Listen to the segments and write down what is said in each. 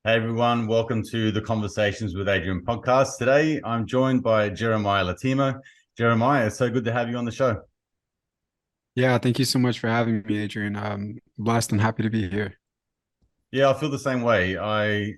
Hey everyone, welcome to the Conversations with Adrian podcast. Today I'm joined by Jeremie Lotemo. Jeremiah, it's so good to have you on the show. Yeah, thank you so much for having me, Adrian. I'm blessed and happy to be here. Yeah, I feel the same way. I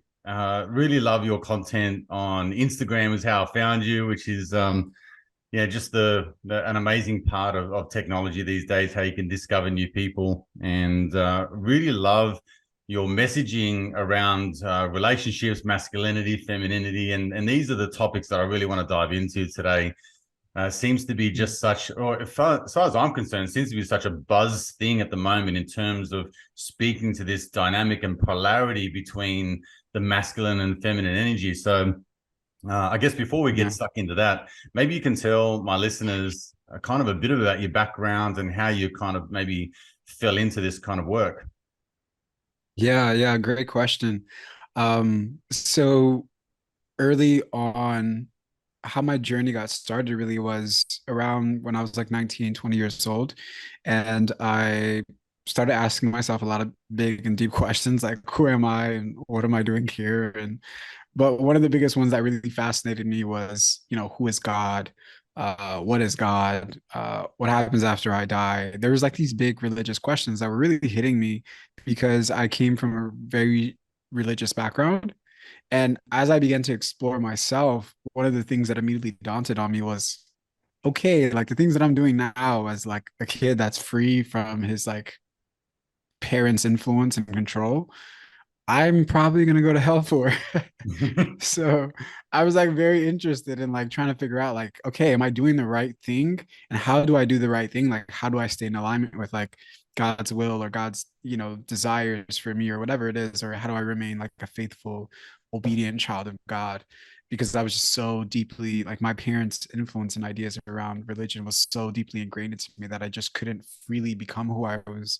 really love your content on Instagram is how I found you, which is just an amazing part of technology these days, how you can discover new people and really love your messaging around relationships, masculinity, femininity, and these are the topics that I really want to dive into today. Seems to be Mm. just such, or as far as I'm concerned, seems to be such a buzz thing at the moment in terms of speaking to this dynamic and polarity between the masculine and feminine energy. So I guess before we get Yeah. stuck into that, maybe you can tell my listeners kind of a bit about your background and how you kind of maybe fell into this kind of work. Yeah, great question. So early on, how my journey got started really was around when I was like 19, 20 years old. And I started asking myself a lot of big and deep questions like, who am I and what am I doing here? But one of the biggest ones that really fascinated me was, who is God? What is God? What happens after I die? There was like these big religious questions that were really hitting me because I came from a very religious background. And as I began to explore myself, one of the things that immediately daunted on me was, okay, like the things that I'm doing now as like a kid that's free from his like parents' influence and control, I'm probably gonna go to hell for. So I was like very interested in like trying to figure out like, okay, am I doing the right thing? And how do I do the right thing? Like, how do I stay in alignment with like God's will or God's, desires for me or whatever it is? Or how do I remain like a faithful, obedient child of God? Because I was just so deeply like my parents' influence and ideas around religion was so deeply ingrained into me that I just couldn't freely become who I was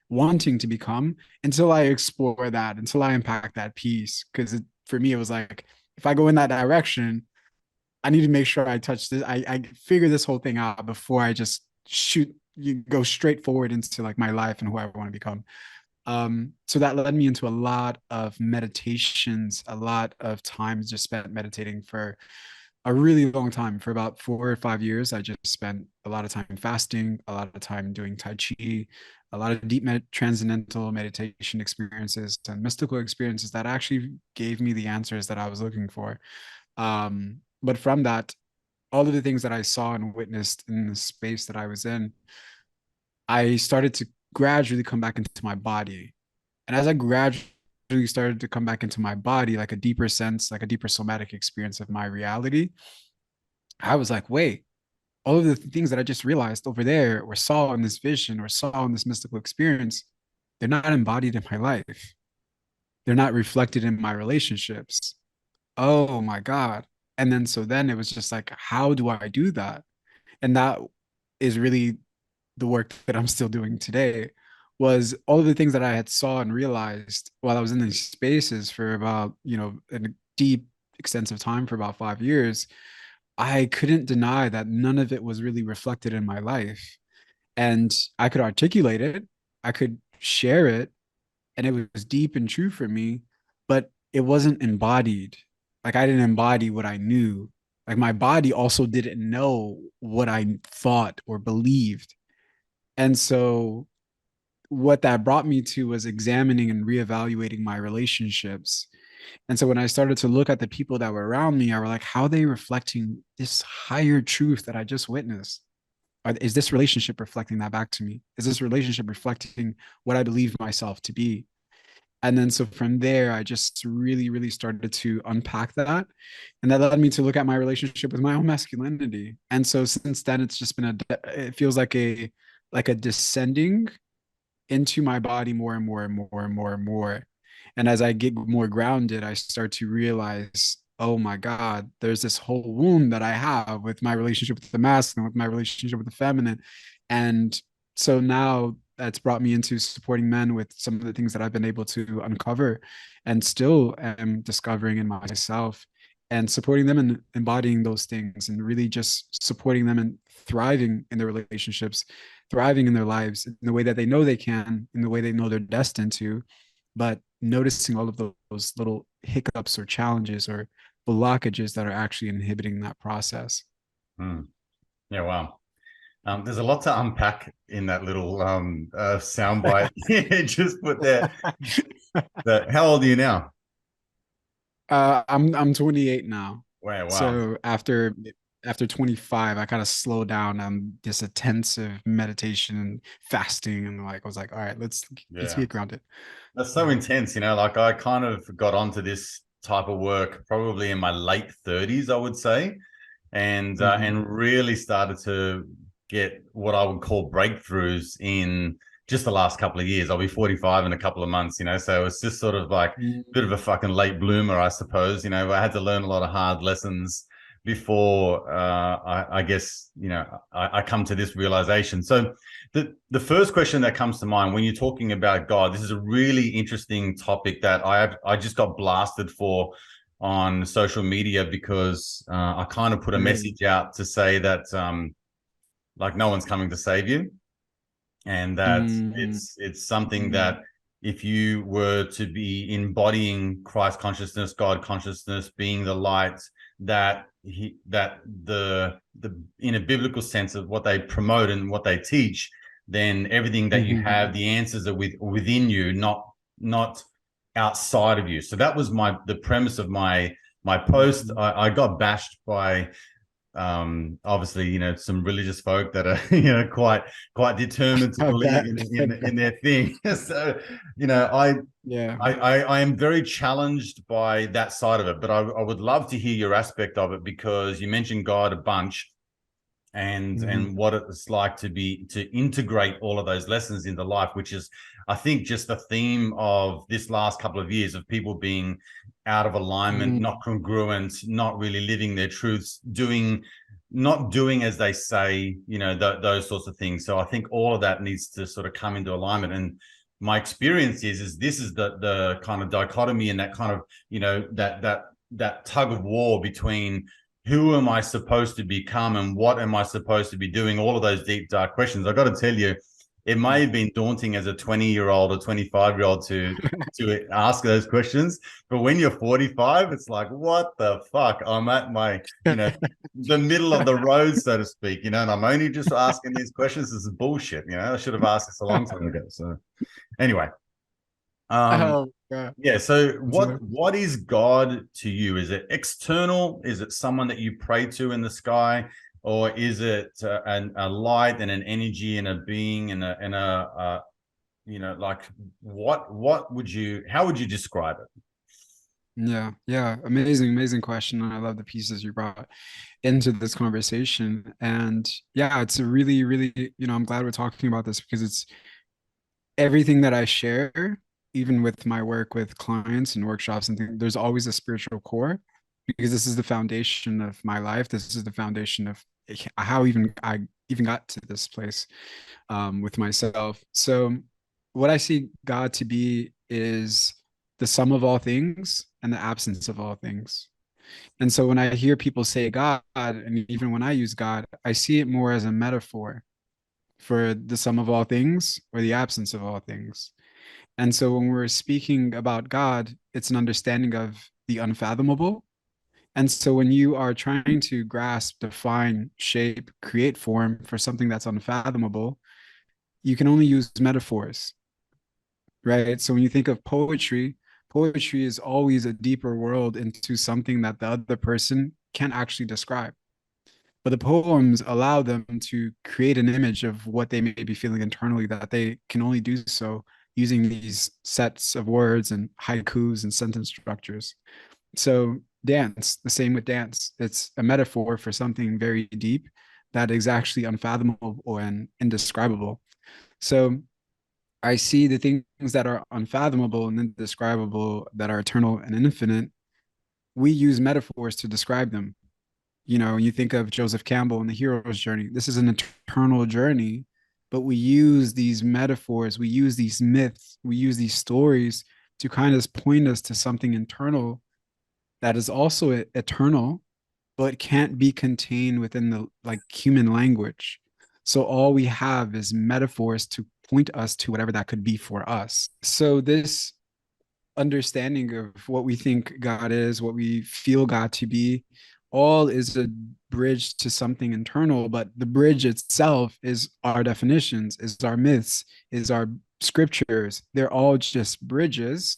wanting to become until I explore that, until I unpack that piece. Because for me, it was like, if I go in that direction, I need to make sure I touch this. I figure this whole thing out before I just shoot, you go straight forward into like my life and who I want to become. So that led me into a lot of meditations, a lot of time just spent meditating for a really long time. For about 4 or 5 years, I just spent a lot of time fasting, a lot of time doing Tai Chi, a lot of deep transcendental meditation experiences and mystical experiences that actually gave me the answers that I was looking for. But from that, all of the things that I saw and witnessed in the space that I was in, I started to gradually come back into my body. And as I gradually started to come back into my body, like a deeper sense, like a deeper somatic experience of my reality, I was like, wait, all of the things that I just realized over there or saw in this vision or saw in this mystical experience, they're not embodied in my life. They're not reflected in my relationships. Oh my God. And then so then it was just like, how do I do that? And that is really the work that I'm still doing today was all of the things that I had saw and realized while I was in these spaces for about, a deep extensive time for about 5 years. I couldn't deny that none of it was really reflected in my life. And I could articulate it, I could share it, and it was deep and true for me, but it wasn't embodied. Like I didn't embody what I knew. Like my body also didn't know what I thought or believed. And so what that brought me to was examining and reevaluating my relationships. And so when I started to look at the people that were around me, I were like, how are they reflecting this higher truth that I just witnessed? Is this relationship reflecting that back to me? Is this relationship reflecting what I believe myself to be? And then so from there, I just really, really started to unpack that. And that led me to look at my relationship with my own masculinity. And so since then, it's just been it feels like a descending into my body more and more and more and more and more. And as I get more grounded, I start to realize, oh my God, there's this whole wound that I have with my relationship with the masculine, with my relationship with the feminine. And so now that's brought me into supporting men with some of the things that I've been able to uncover and still am discovering in myself and supporting them and embodying those things and really just supporting them and thriving in their relationships, thriving in their lives in the way that they know they can, in the way they know they're destined to, but noticing all of those little hiccups or challenges or blockages that are actually inhibiting that process. Hmm. Yeah, wow. There's a lot to unpack in that little soundbite you just put there. How old are you now? I'm 28 now. Wow, wow. So after 25, I kind of slowed down on this intensive meditation and fasting, and like I was like, all right, let's Yeah. get grounded. That's so intense, like I kind of got onto this type of work probably in my late 30s, I would say, Mhm. and really started to get what I would call breakthroughs in just the last couple of years. I'll be 45 in a couple of months, so it's just sort of like a bit of a fucking late bloomer, I suppose. I had to learn a lot of hard lessons before I guess I come to this realization. So the first question that comes to mind when you're talking about God, this is a really interesting topic that I just got blasted for on social media because I kind of put a Really? message out to say that like no one's coming to save you, and that Mhm. it's something that if you were to be embodying Christ consciousness, God consciousness, being the light, that the in a biblical sense of what they promote and what they teach, then everything that you have, Mhm. the answers are within you, not outside of you. So that was the premise of my post. Mhm. I got bashed by obviously some religious folk that are quite determined to I believe bet. in I in, bet. in their thing. So you know I, Yeah. I I am very challenged by that side of it, but I would love to hear your aspect of it because you mentioned God a bunch, and Mhm. what it's like to integrate all of those lessons into life, which is I think just the theme of this last couple of years of people being out of alignment, not Mhm. congruent, not really living their truths, not doing as they say, those sorts of things. So I think all of that needs to sort of come into alignment. And my experience is this is the kind of dichotomy and that kind of that tug of war between who am I supposed to become and what am I supposed to be doing? All of those deep, dark questions. I got to tell you, it may have been daunting as a 20-year-old or 25-year-old to ask those questions. But when you're 45, it's like, what the fuck? I'm at the middle of the road, so to speak, and I'm only just asking these questions. This is bullshit. I should have asked this a long time ago. So anyway, um, Oh God. yeah. So That's hilarious. what is God to you? Is it external? Is it someone that you pray to in the sky, or is it a light and an energy and a being and a like what would you? How would you describe it? Yeah, yeah, amazing question. And I love the pieces you brought into this conversation. And yeah, it's a really, I'm glad we're talking about this because it's everything that I share, even with my work with clients and workshops and things, there's always a spiritual core because this is the foundation of my life. This is the foundation of how even I even got to this place with myself. So what I see God to be is the sum of all things and the absence of all things. And so when I hear people say God, and even when I use God, I see it more as a metaphor for the sum of all things or the absence of all things. And so when we're speaking about God, it's an understanding of the unfathomable. And so when you are trying to grasp, define, shape, create form for something that's unfathomable, you can only use metaphors, right? So when you think of poetry, poetry is always a deeper world into something that the other person can't actually describe. But the poems allow them to create an image of what they may be feeling internally that they can only do so using these sets of words and haikus and sentence structures. So dance, the same with dance. It's a metaphor for something very deep that is actually unfathomable and indescribable. So I see the things that are unfathomable and indescribable that are eternal and infinite. We use metaphors to describe them. You think of Joseph Campbell and the hero's journey. This is an eternal journey, but we use these metaphors, we use these myths, we use these stories to kind of point us to something internal that is also eternal, but can't be contained within the like human language. So all we have is metaphors to point us to whatever that could be for us. So this understanding of what we think God is, what we feel God to be, all is a bridge to something internal. But the bridge itself is our definitions, is our myths, is our scriptures. They're all just bridges,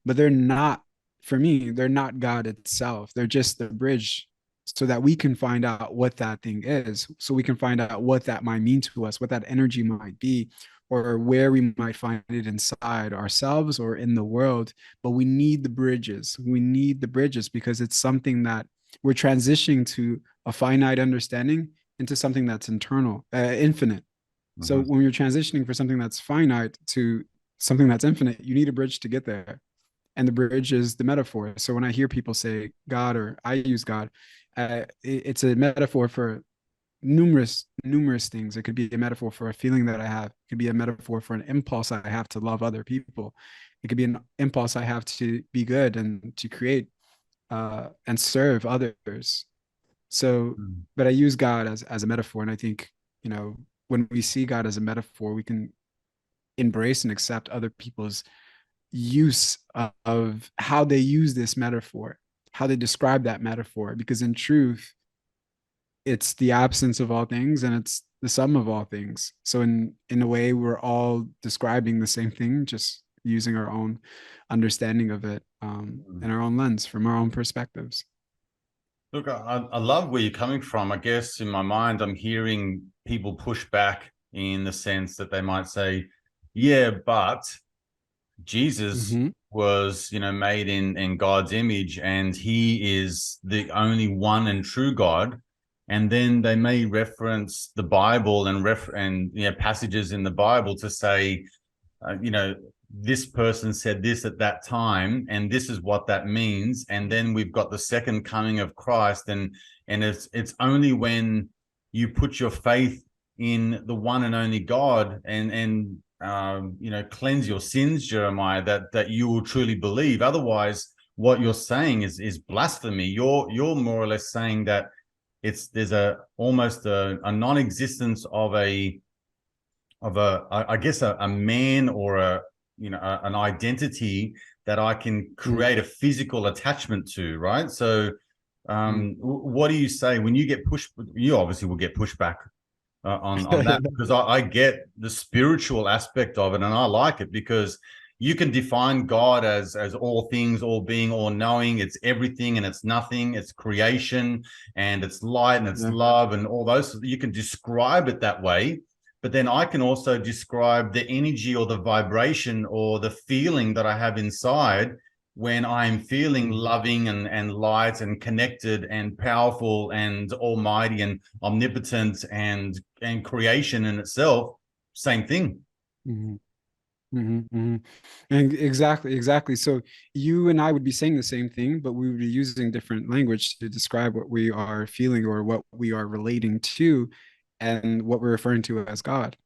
but they're not, for me, they're not God itself. They're just the bridge so that we can find out what that thing is, so we can find out what that might mean to us, what that energy might be, or where we might find it inside ourselves or in the world. But we need the bridges. We need the bridges because it's something that we're transitioning to a finite understanding into something that's internal, infinite. So Mhm. when you're transitioning for something that's finite to something that's infinite, you need a bridge to get there. And the bridge is the metaphor. So when I hear people say God, or I use God, it's a metaphor for numerous things. It could be a metaphor for a feeling that I have. It could be a metaphor for an impulse I have to love other people. It could be an impulse I have to be good and to create and serve others. So, Mm. but I use God as a metaphor, and I think, when we see God as a metaphor, we can embrace and accept other people's use of how they use this metaphor, how they describe that metaphor, because in truth, it's the absence of all things and it's the sum of all things. So in a way, we're all describing the same thing, just using our own understanding of it, Mm. and our own lens from our own perspectives. Look, I love where you're coming from. I guess in my mind, I'm hearing people push back in the sense that they might say, yeah, but Jesus Mm-hmm. was, made in God's image, and he is the only one and true God. And then they may reference the Bible and passages in the Bible to say, this person said this at that time, and this is what that means. And then we've got the second coming of Christ, and it's only when you put your faith in the one and only God and cleanse your sins, Jeremiah, that you will truly believe. Otherwise, what you're saying is blasphemy. You're more or less saying that there's almost a non-existence of I guess a man or an identity that I can create a physical attachment to, right? So Mm-hmm. what do you say when you get pushed? You obviously will get pushed back on that, because I get the spiritual aspect of it, and I like it because you can define God as all things, all being, all knowing. It's everything and it's nothing. It's creation and it's light and it's Yeah. love and all those. You can describe it that way, but then I can also describe the energy or the vibration or the feeling that I have inside when I'm feeling Mm-hmm. loving and light and connected and powerful and almighty and omnipotent and creation in itself. Same thing. Mm-hmm. Mm-hmm. Mm-hmm. And exactly. So you and I would be saying the same thing, but we would be using different language to describe what we are feeling or what we are relating to and what we're referring to as God.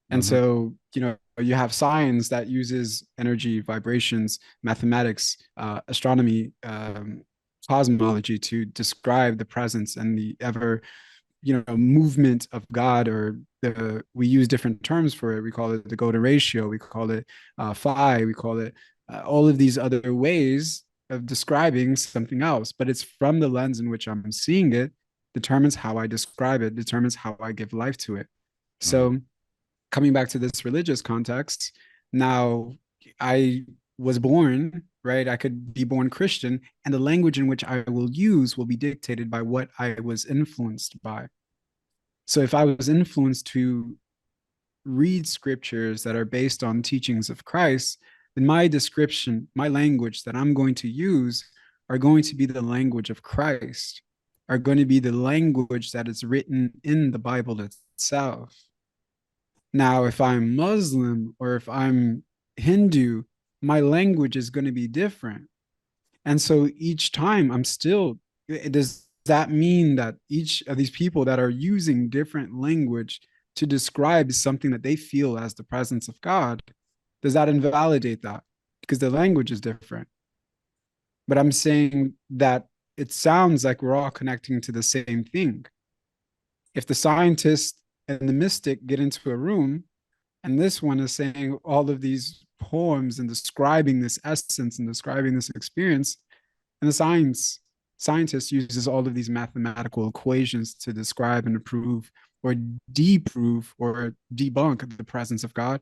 And Mm-hmm. so, you have science that uses energy, vibrations, mathematics, astronomy, cosmology to describe the presence and the ever, movement of God, or we use different terms for it. We call it the golden ratio. We call it phi. We call it all of these other ways of describing something else. But it's from the lens in which I'm seeing it determines how I describe it, determines how I give life to it. Mm-hmm. So coming back to this religious context, now I was born, right? I could be born Christian, and the language in which I will use will be dictated by what I was influenced by. So if I was influenced to read scriptures that are based on teachings of Christ, then my description, my language that I'm going to use are going to be the language of Christ, are going to be the language that is written in the Bible itself. Now, if I'm Muslim or if I'm Hindu, my language is going to be different. And so each time I'm still, does that mean that each of these people that are using different language to describe something that they feel as the presence of God, does that invalidate that? Because the language is different. But I'm saying that it sounds like we're all connecting to the same thing. If the scientist and the mystic get into a room, and this one is saying all of these poems and describing this essence and describing this experience. And the scientist uses all of these mathematical equations to describe and prove or deprove or debunk the presence of God.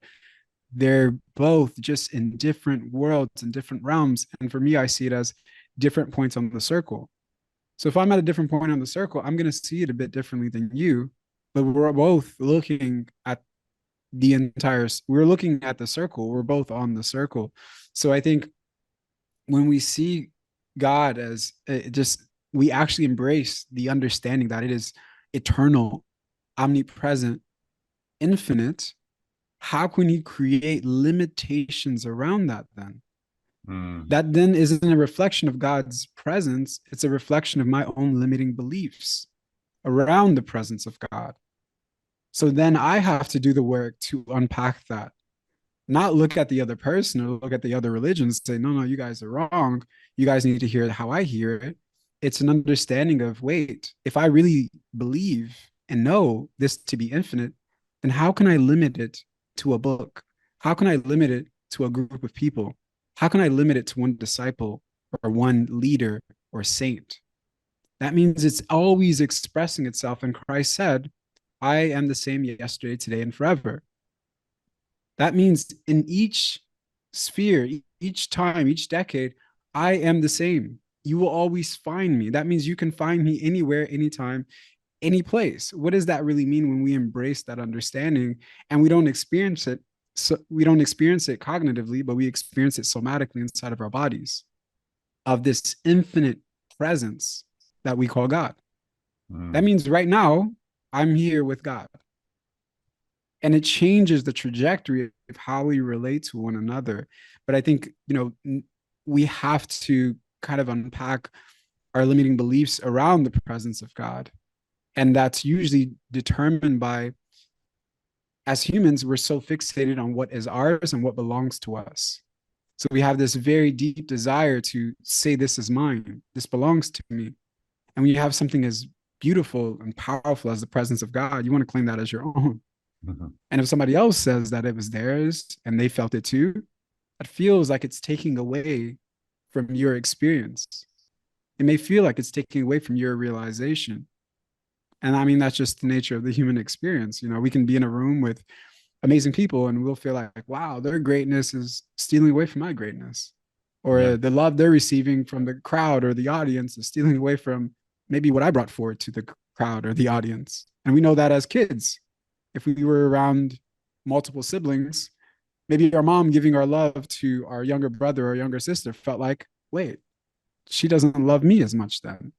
They're both just in different worlds and different realms. And for me, I see it as different points on the circle. So if I'm at a different point on the circle, I'm going to see it a bit differently than you, but we're both looking at we're looking at the circle. We're both on the circle. So I think when we see God as we actually embrace the understanding that it is eternal, omnipresent, infinite. How can you create limitations around that then? That then isn't a reflection of God's presence. It's a reflection of my own limiting beliefs around the presence of God. So then I have to do the work to unpack that, not look at the other person or look at the other religions and say, no, you guys are wrong. You guys need to hear it how I hear it. It's an understanding of, wait, if I really believe and know this to be infinite, then how can I limit it to a book? How can I limit it to a group of people? How can I limit it to one disciple or one leader or saint? That means it's always expressing itself. And Christ said, I am the same yesterday, today, and forever. That means in each sphere, each time, each decade, I am the same. You will always find me. That means you can find me anywhere, anytime, any place. What does that really mean when we embrace that understanding and we don't experience it? So we don't experience it cognitively, but we experience it somatically inside of our bodies of this infinite presence that we call God. That means right now, I'm here with God. And it changes the trajectory of how we relate to one another. But I think, we have to kind of unpack our limiting beliefs around the presence of God. And that's usually determined by, as humans, we're so fixated on what is ours and what belongs to us. So we have this very deep desire to say, this is mine, this belongs to me. And when you have something as beautiful and powerful as the presence of God, you want to claim that as your own. And if somebody else says that it was theirs and they felt it too, it feels like it's taking away from your experience. It may feel like it's taking away from your realization. And I mean, that's just the nature of the human experience. We can be in a room with amazing people and we'll feel like, wow, their greatness is stealing away from my greatness. Or the love they're receiving from the crowd or the audience is stealing away from maybe what I brought forward to the crowd or the audience. And we know that as kids. If we were around multiple siblings, maybe our mom giving our love to our younger brother or younger sister felt like, wait, she doesn't love me as much then.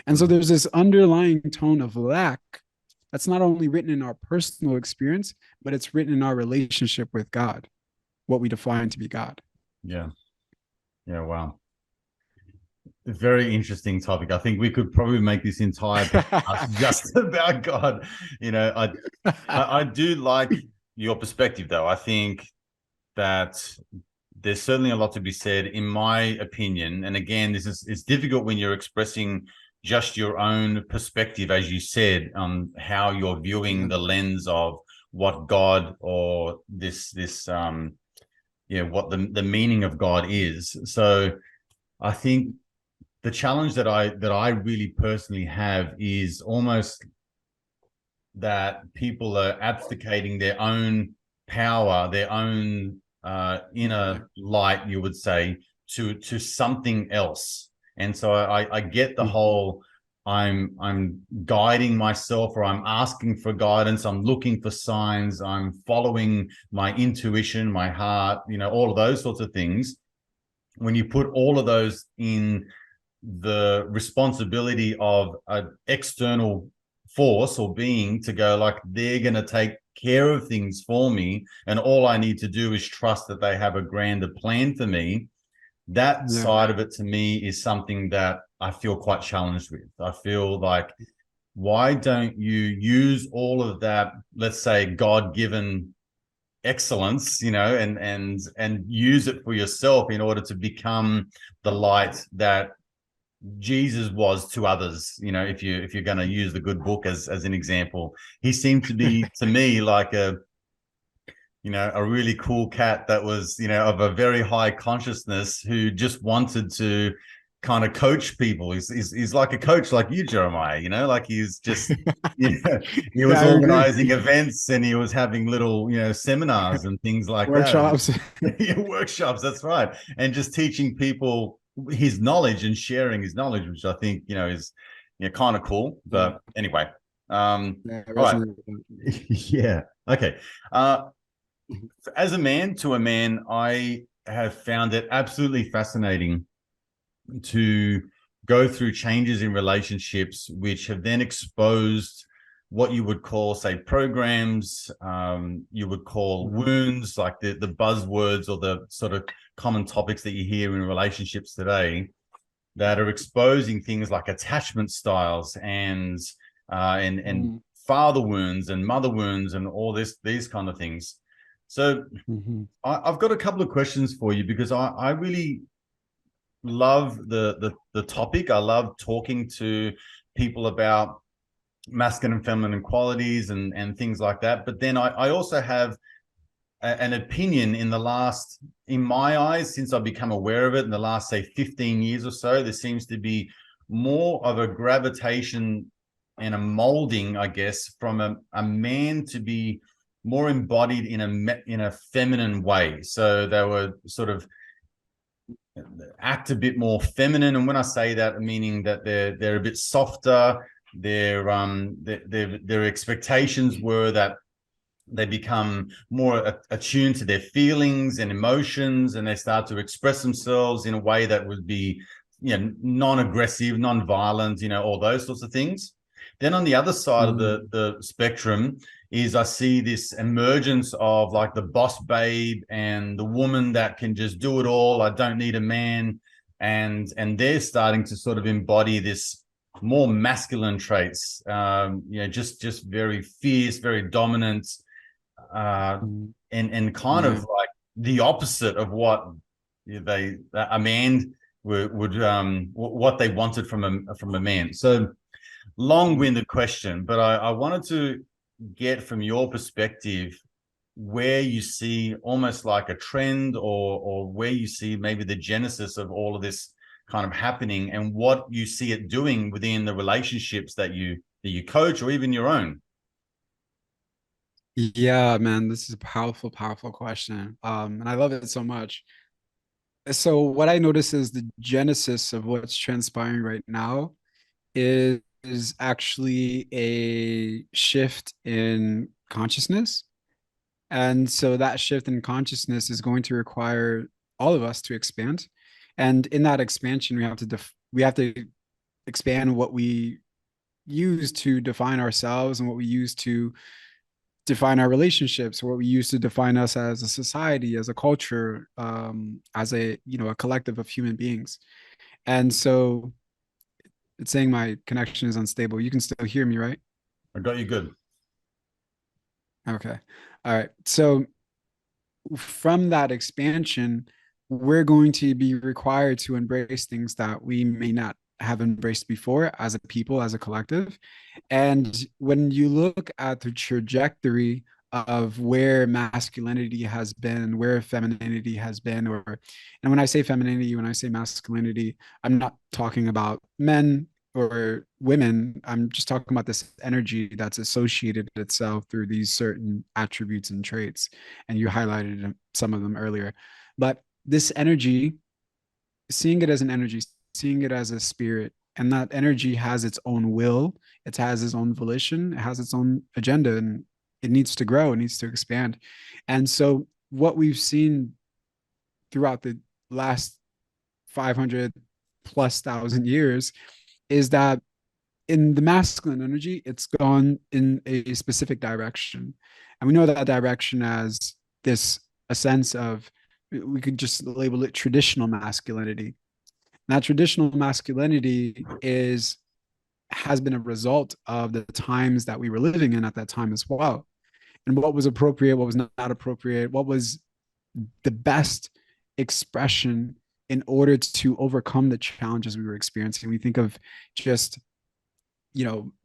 And so there's this underlying tone of lack that's not only written in our personal experience, but it's written in our relationship with God, what we define to be God. Yeah. Wow. A very interesting topic. I think we could probably make this entire podcast just about God. I do like your perspective, though. I think that there's certainly a lot to be said, in my opinion. And again, it's difficult when you're expressing just your own perspective, as you said, how you're viewing the lens of what God or what the meaning of God is. So I think the challenge that I really personally have is almost that people are abdicating their own power, their own inner light, you would say, to something else. And so I get the whole I'm guiding myself, or I'm asking for guidance, I'm looking for signs, I'm following my intuition, my heart, all of those sorts of things. When you put all of those in the responsibility of an external force or being to go, like, they're going to take care of things for me and all I need to do is trust that they have a grander plan for me, that side of it to me is something that I feel quite challenged with. I feel like, why don't you use all of that, let's say, God-given excellence, and use it for yourself in order to become the light that Jesus was to others. If you're going to use the good book as an example, he seemed to be to me like a really cool cat that was, of a very high consciousness who just wanted to kind of coach people. He's like a coach like you, Jeremiah, like he's just, he Yeah, was I agree. organizing events and he was having little, seminars and things like that. And Workshops. yeah, workshops, that's right. And just teaching people his knowledge and sharing his knowledge, which I think, is, kind of cool. Yeah, But anyway, yeah, I all right. resonate with that. Yeah. Okay. Mhm. As a man to a man, I have found it absolutely fascinating to go through changes in relationships, which have then exposed what you would call, say, programs, you would call Mhm. wounds, like the buzzwords or the sort of common topics that you hear in relationships today that are exposing things like attachment styles and Mhm. father wounds and mother wounds and all these kind of things. So Mhm. I've got a couple of questions for you because I really love the topic. I love talking to people about masculine and feminine qualities and things like that. But then I also have an opinion in my eyes, since I've become aware of it in the last, say, 15 years or so, there seems to be more of a gravitation and a molding, I guess, from a man to be more embodied in a feminine way. So they were sort of act a bit more feminine, and when I say that, meaning that they're a bit softer. Their expectations were that they become more attuned to their feelings and emotions, and they start to express themselves in a way that would be, non-aggressive, non-violent, all those sorts of things. Then on the other side of Mhm. the spectrum is I see this emergence of like the boss babe and the woman that can just do it all. I don't need a man. And they're starting to sort of embody this more masculine traits, just very fierce, very dominant, uh, Mhm. and kind of Yeah. like the opposite of what a man would what they wanted from a man. So Mhm. long-winded question, but I wanted to get from your perspective where you see almost like a trend, or where you see maybe the genesis of all of this kind of happening, and what you see it doing within the relationships that you coach, or even your own. Yeah, man, this is a powerful, powerful question. And I love it so much. So what I notice is the genesis of what's transpiring right now is actually a shift in consciousness. And so that shift in consciousness is going to require all of us to expand. And in that expansion, we have to expand what we use to define ourselves and what we use to define our relationships, what we use to define us as a society, as a culture, as a collective of human beings. And so it's saying my connection is unstable. You can still hear me, right? I got you good. Okay. All right. So from that expansion, we're going to be required to embrace things that we may not have embraced before as a people, as a collective. And when you look at the trajectory of where masculinity has been, where femininity has been, and when I say femininity, when I say masculinity, I'm not talking about men or women. I'm just talking about this energy that's associated itself through these certain attributes and traits. And you highlighted some of them earlier. But this energy, seeing it as an energy, seeing it as a spirit, and that energy has its own will, it has its own volition, it has its own agenda, and it needs to grow, it needs to expand. And so, what we've seen throughout the last 500 plus thousand years is that in the masculine energy, it's gone in a specific direction. And we know that direction as this a sense of, we could just label it traditional masculinity. Now, traditional masculinity is has been a result of the times that we were living in at that time as well. And what was appropriate, what was not appropriate, what was the best expression in order to overcome the challenges we were experiencing. We think of just,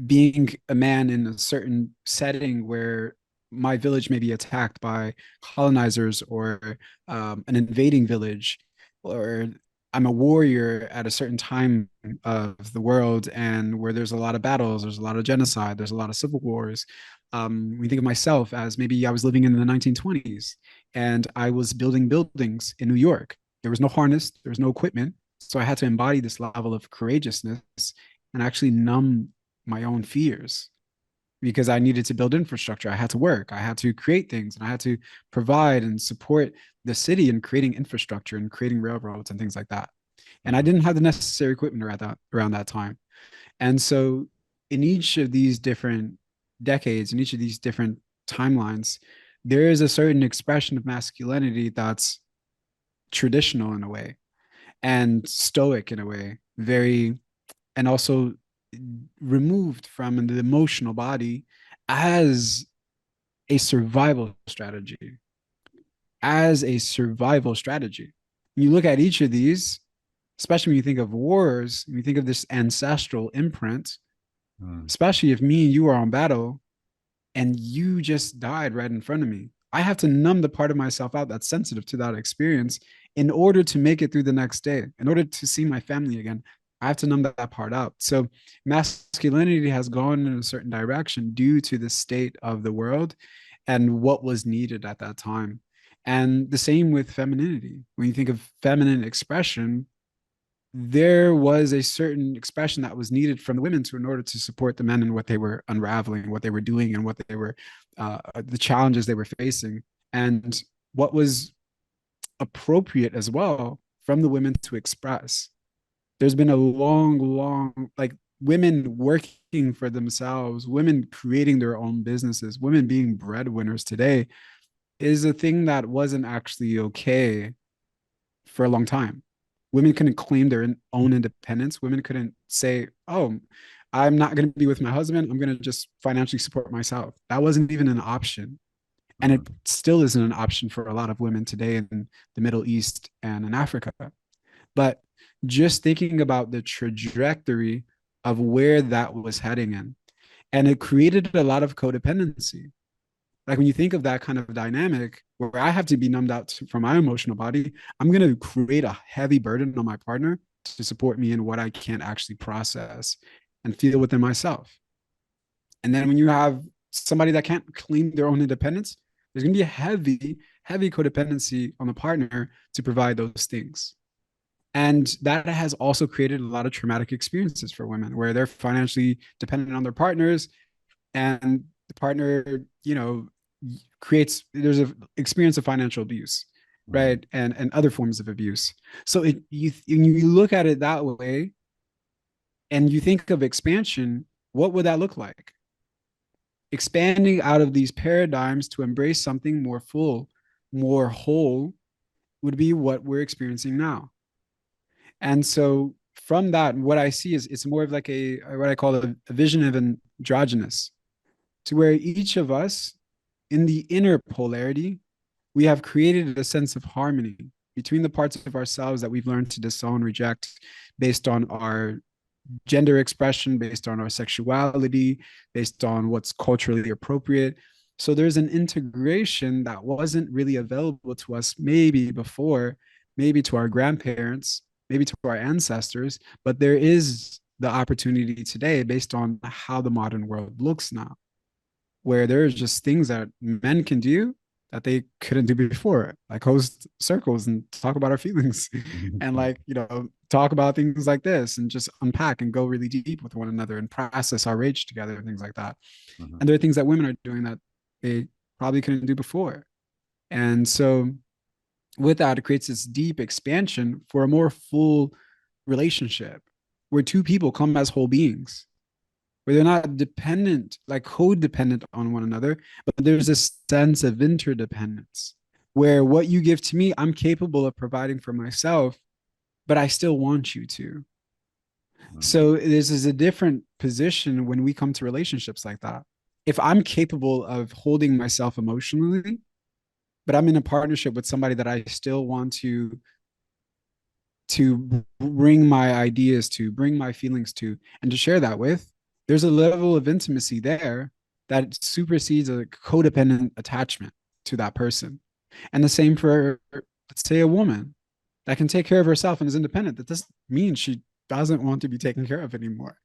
being a man in a certain setting where my village may be attacked by colonizers or an invading village, or I'm a warrior at a certain time of the world and where there's a lot of battles, there's a lot of genocide, there's a lot of civil wars. We think of myself as maybe I was living in the 1920s and I was building buildings in New York. There was no harness, there was no equipment. So I had to embody this level of courageousness and actually numb my own fears because I needed to build infrastructure. I had to work, I had to create things, and I had to provide and support the city in creating infrastructure and creating railroads and things like that. And I Mhm. didn't have the necessary equipment around that time. And so in each of these different decades, in each of these different timelines, there is a certain expression of masculinity that's traditional in a way and stoic in a way, very, and also removed from the emotional body as a survival strategy, as a survival strategy. You look at each of these, especially when you think of wars, when you think of this ancestral imprint, Mm. especially if me and you are on battle and you just died right in front of me. I have to numb the part of myself out that's sensitive to that experience in order to make it through the next day, in order to see my family again. I have to numb that part out. So masculinity has gone in a certain direction due to the state of the world and what was needed at that time. And the same with femininity. When you think of feminine expression, there was a certain expression that was needed from the women to in order to support the men in what they were unraveling, what they were doing, and what they were the challenges they were facing, and what was appropriate as well from the women to express. There's been a long, like women working for themselves, women creating their own businesses, women being breadwinners today is a thing that wasn't actually okay for a long time. Women couldn't claim their own independence. Women couldn't say, oh, I'm not going to be with my husband. I'm going to just financially support myself. That wasn't even an option. And it Mhm. still isn't an option for a lot of women today in the Middle East and in Africa. But just thinking about the trajectory of where that was heading in, and it created a lot of codependency. Like when you think of that kind of dynamic where I have to be numbed out from my emotional body, I'm going to create a heavy burden on my partner to support me in what I can't actually process and feel within myself. And then when you have somebody that can't claim their own independence, there's going to be a heavy codependency on the partner to provide those things. And that has also created a lot of traumatic experiences for women where they're financially dependent on their partners and the partner, creates there's a experience of financial abuse, Mhm. right, and other forms of abuse. So you look at it that way and you think of expansion, what would that look like? Expanding out of these paradigms to embrace something more full, more whole would be what we're experiencing now. And so from that, what I see is it's more of like a what I call a vision of androgynous, to where each of us in the inner polarity, we have created a sense of harmony between the parts of ourselves that we've learned to disown, reject based on our gender expression, based on our sexuality, based on what's culturally appropriate. So there's an integration that wasn't really available to us maybe before, maybe to our grandparents, maybe to our ancestors, but there is the opportunity today based on how the modern world looks now, where there's just things that men can do that they couldn't do before, like host circles and talk about our feelings and Mhm. like, talk about things like this and just unpack and go really deep with one another and process our rage together and things like that. Mhm. And there are things that women are doing that they probably couldn't do before. And so with that, it creates this deep expansion for a more full relationship where two people come as whole beings where they're not dependent, like codependent on one another, but there's a sense of interdependence where what you give to me, I'm capable of providing for myself, but I still want you to. Mhm. So this is a different position when we come to relationships like that. If I'm capable of holding myself emotionally, but I'm in a partnership with somebody that I still want to bring my ideas to, bring my feelings to, and to share that with, there's a level of intimacy there that supersedes a codependent attachment to that person. And the same for, let's say, a woman that can take care of herself and is independent. That doesn't mean she doesn't want to be taken care of anymore.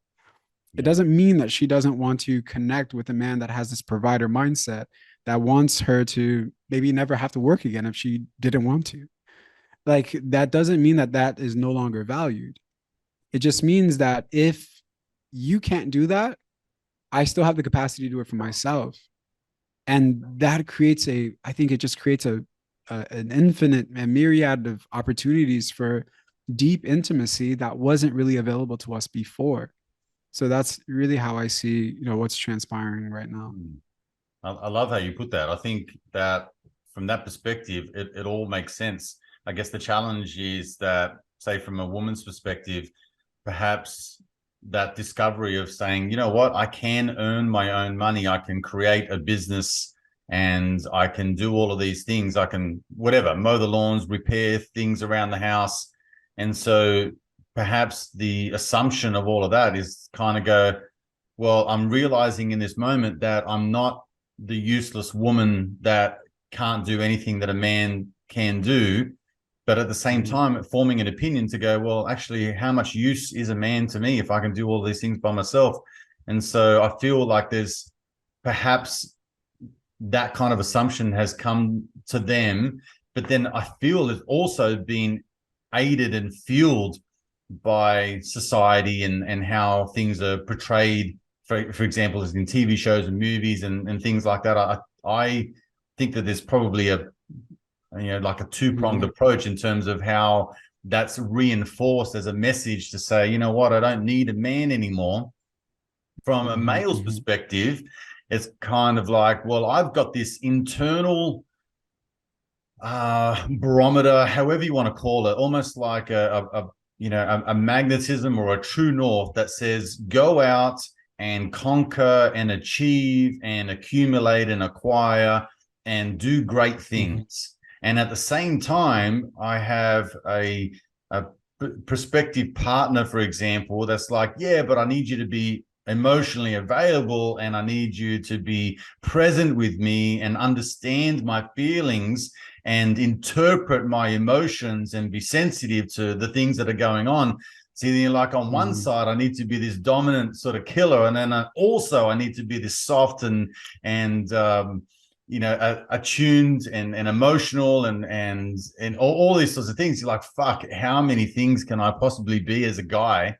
It Yeah. doesn't mean that she doesn't want to connect with a man that has this provider mindset that wants her to maybe never have to work again if she didn't want to. Like, that doesn't mean that that is no longer valued. It just means that if you can't do that, I still have the capacity to do it for myself. And that creates I think it just creates an infinite, a myriad of opportunities for deep intimacy that wasn't really available to us before. So that's really how I see, what's transpiring right now. Mm. I love how you put that. I think that from that perspective, it all makes sense. I guess the challenge is that, say, from a woman's perspective, perhaps that discovery of saying, you know what, I can earn my own money. I can create a business and I can do all of these things. I can, whatever, mow the lawns, repair things around the house. And so perhaps the assumption of all of that is kind of go, well, I'm realizing in this moment that I'm not the useless woman that can't do anything that a man can do. But at the same Mhm. time, forming an opinion to go, well, actually, how much use is a man to me if I can do all these things by myself? And so I feel like there's perhaps that kind of assumption has come to them. But then I feel it's also been aided and fueled by society and how things are portrayed, for example, as in TV shows and movies and things like that. I think that there's probably like a two-pronged Mhm. approach in terms of how that's reinforced as a message to say, you know what, I don't need a man anymore. From a Mhm. male's Mhm. perspective, it's kind of like, well, I've got this internal barometer, however you want to call it, almost like a magnetism or a true north that says go out and conquer and achieve and accumulate and acquire and do great Mhm. things. And at the same time, I have a prospective partner, for example, that's like, yeah, but I need you to be emotionally available and I need you to be present with me and understand my feelings and interpret my emotions and be sensitive to the things that are going on. See, like on one Mhm. side, I need to be this dominant sort of killer, and then I need to be this soft and attuned and emotional and all these sorts of things. You're like, fuck, how many things can I possibly be as a guy?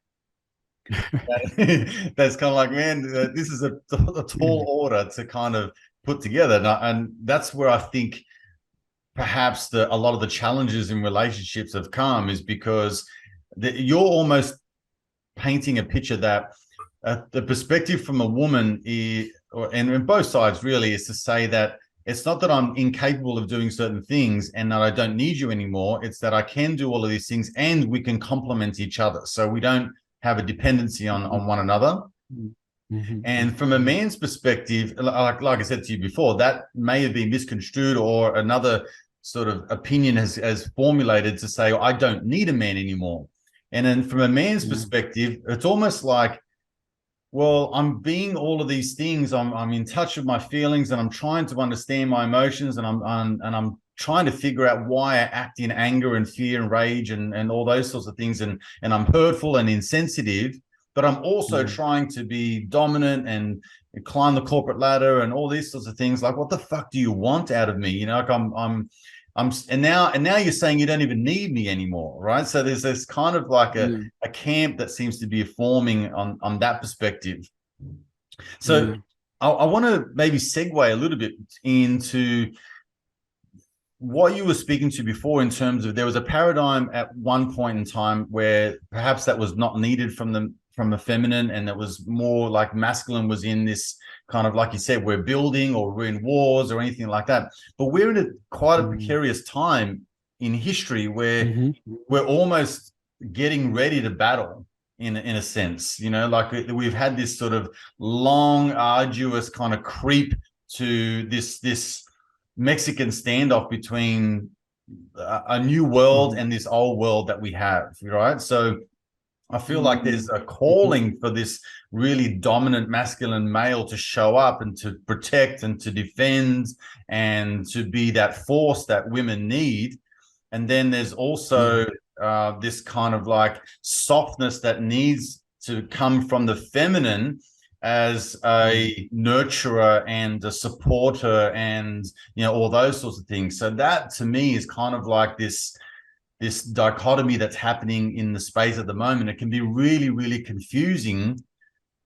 That's kind of like, man, this is a tall order to kind of put together, and that's where I think perhaps a lot of the challenges in relationships have come is because you're almost painting a picture that the perspective from a woman and both sides really is to say that it's not that I'm incapable of doing certain things and that I don't need you anymore. It's that I can do all of these things and we can complement each other. So we don't have a dependency on one another. Mhm. Mhm. And from a Mhm. man's perspective, like I said to you before, that may have been misconstrued, or another sort of opinion has formulated to say, I don't need a man anymore. And then from a man's Yeah. perspective, it's almost like, well, I'm being all of these things. I'm in touch with my feelings, and I'm trying to understand my emotions, and I'm trying to figure out why I act in anger and fear and rage and all those sorts of things, and I'm hurtful and insensitive, but I'm also Mhm. trying to be dominant and climb the corporate ladder and all these sorts of things. Like, what the fuck do you want out of me? Like and now you're saying you don't even need me anymore, right? So there's this kind of like Yeah. a camp that seems to be forming on that perspective. So Yeah. I want to maybe segue a little bit into what you were speaking to before in terms of there was a paradigm at one point in time where perhaps that was not needed from the feminine, and it was more like masculine was in this kind of, like you said, we're building or we're in wars or anything like that. But we're in quite a Mhm. precarious time in history where Mhm. we're almost getting ready to battle in a sense, like we've had this sort of long, arduous kind of creep to this Mexican standoff between a new world Mhm. and this old world that we have, right? So I feel like there's Mm, a mhm. calling for this really dominant masculine male to show up and to protect and to defend and to be that force that women need. And then there's Yeah, also this kind of like softness that needs to come from the feminine as mm, a nurturer and a supporter and all those sorts of things. So that to me is kind of like this dichotomy that's happening in the space at the moment. It can be really, really confusing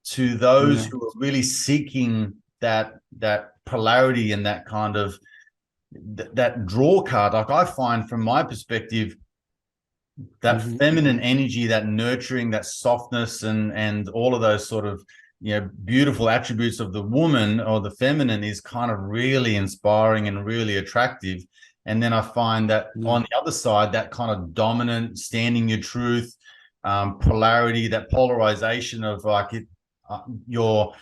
to those yeah, who are really seeking that polarity and that kind of that draw card. Like I find from my perspective, that mhm, feminine energy, that nurturing, that softness, and all of those sort of beautiful attributes of the woman or the feminine is kind of really inspiring and really attractive. And then I find that yeah, on the other side, that kind of dominant, standing your truth, polarity, that polarization of like you're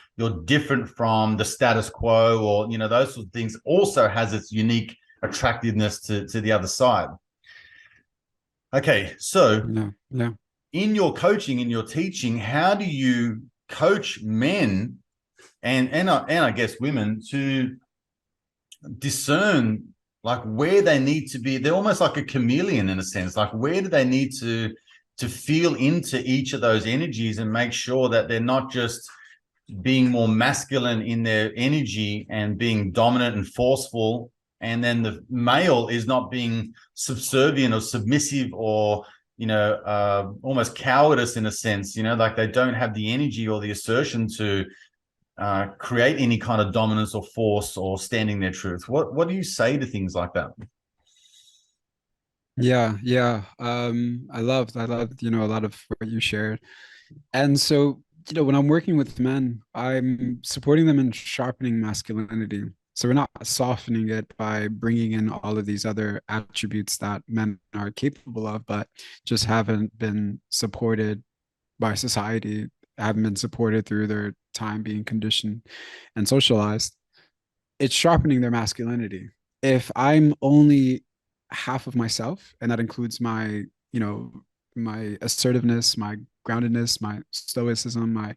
different from the status quo, or those sort of things, also has its unique attractiveness to the other side. Okay, so yeah, yeah. in your coaching, in your teaching, how do you coach men and I guess women to discern like where they need to be? They're almost like a chameleon in a sense. Like where do they need to feel into each of those energies and make sure that they're not just being more masculine in their energy and being dominant and forceful, and then the male is not being subservient or submissive or almost cowardice in a sense, like they don't have the energy or the assertion to create any kind of dominance or force or standing their truth. What do you say to things like that? Yeah, yeah. I loved, a lot of what you shared. And so, when I'm working with men, I'm supporting them in sharpening masculinity. So we're not softening it by bringing in all of these other attributes that men are capable of, but just haven't been supported by society, haven't been supported through their time being conditioned and socialized. It's sharpening their masculinity. If I'm only half of myself, and that includes you know, my assertiveness, my groundedness, my stoicism, my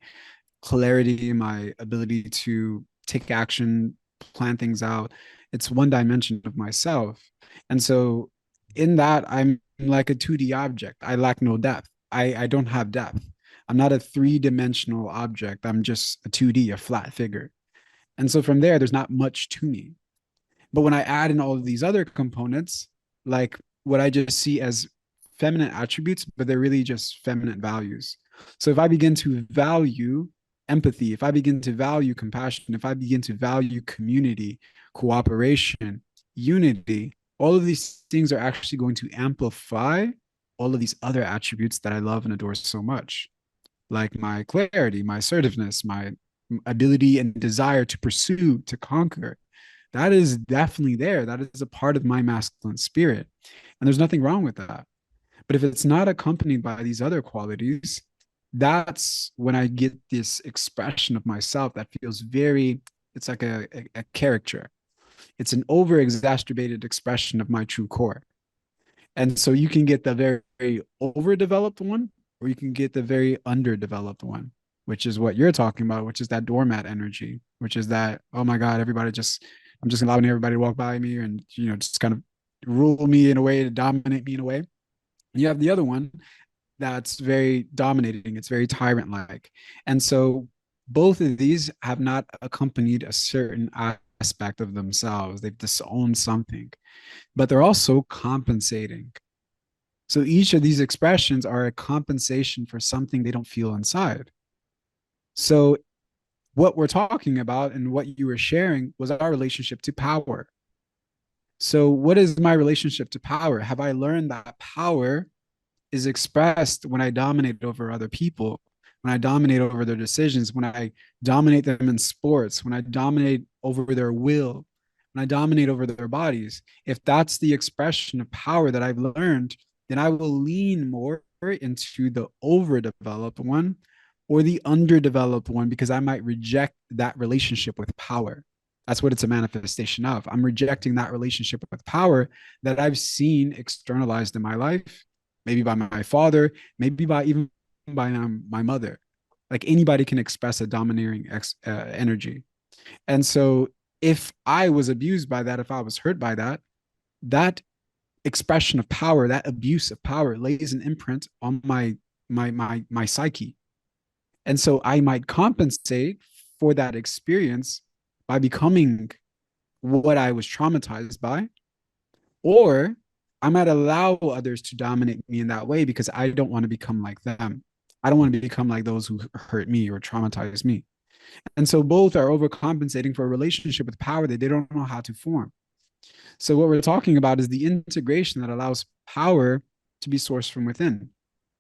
clarity, my ability to take action, plan things out. It's one dimension of myself. And so in that, I'm like a 2D object. I lack no depth. I don't have depth. I'm not a three-dimensional object. I'm just a 2D, a flat figure. And so from there, there's not much to me. But when I add in all of these other components, like what I just see as feminine attributes, but they're really just feminine values. So if I begin to value empathy, if I begin to value compassion, if I begin to value community, cooperation, unity, all of these things are actually going to amplify all of these other attributes that I love and adore so much, like my clarity, my assertiveness, my ability and desire to pursue, to conquer. That is definitely there. That is a part of my masculine spirit. And there's nothing wrong with that. But if it's not accompanied by these other qualities, that's when I get this expression of myself that feels it's like a caricature. It's an over exacerbated expression of my true core. And so you can get the very, very overdeveloped one, or you can get the very underdeveloped one, which is what you're talking about, which is that doormat energy, which is that, oh my God, I'm just allowing everybody to walk by me and, just kind of rule me in a way, to dominate me in a way. And you have the other one that's very dominating, it's very tyrant like. And so both of these have not accompanied a certain aspect of themselves. They've disowned something, but they're also compensating. So each of these expressions are a compensation for something they don't feel inside. So what we're talking about and what you were sharing was our relationship to power. So what is my relationship to power? Have I learned that power is expressed when I dominate over other people, when I dominate over their decisions, when I dominate them in sports, when I dominate over their will, when I dominate over their bodies? If that's the expression of power that I've learned, then I will lean more into the overdeveloped one or the underdeveloped one, because I might reject that relationship with power. That's what it's a manifestation of. I'm rejecting that relationship with power that I've seen externalized in my life, maybe by my father, maybe by even by my mother. Like anybody can express a domineering energy. And so if I was abused by that, if I was hurt by that, that expression of power, that abuse of power lays an imprint on my psyche. And so I might compensate for that experience by becoming what I was traumatized by, or I might allow others to dominate me in that way because I don't want to become like them. I don't want to become like those who hurt me or traumatize me. And so both are overcompensating for a relationship with power that they don't know how to form. So what we're talking about is the integration that allows power to be sourced from within.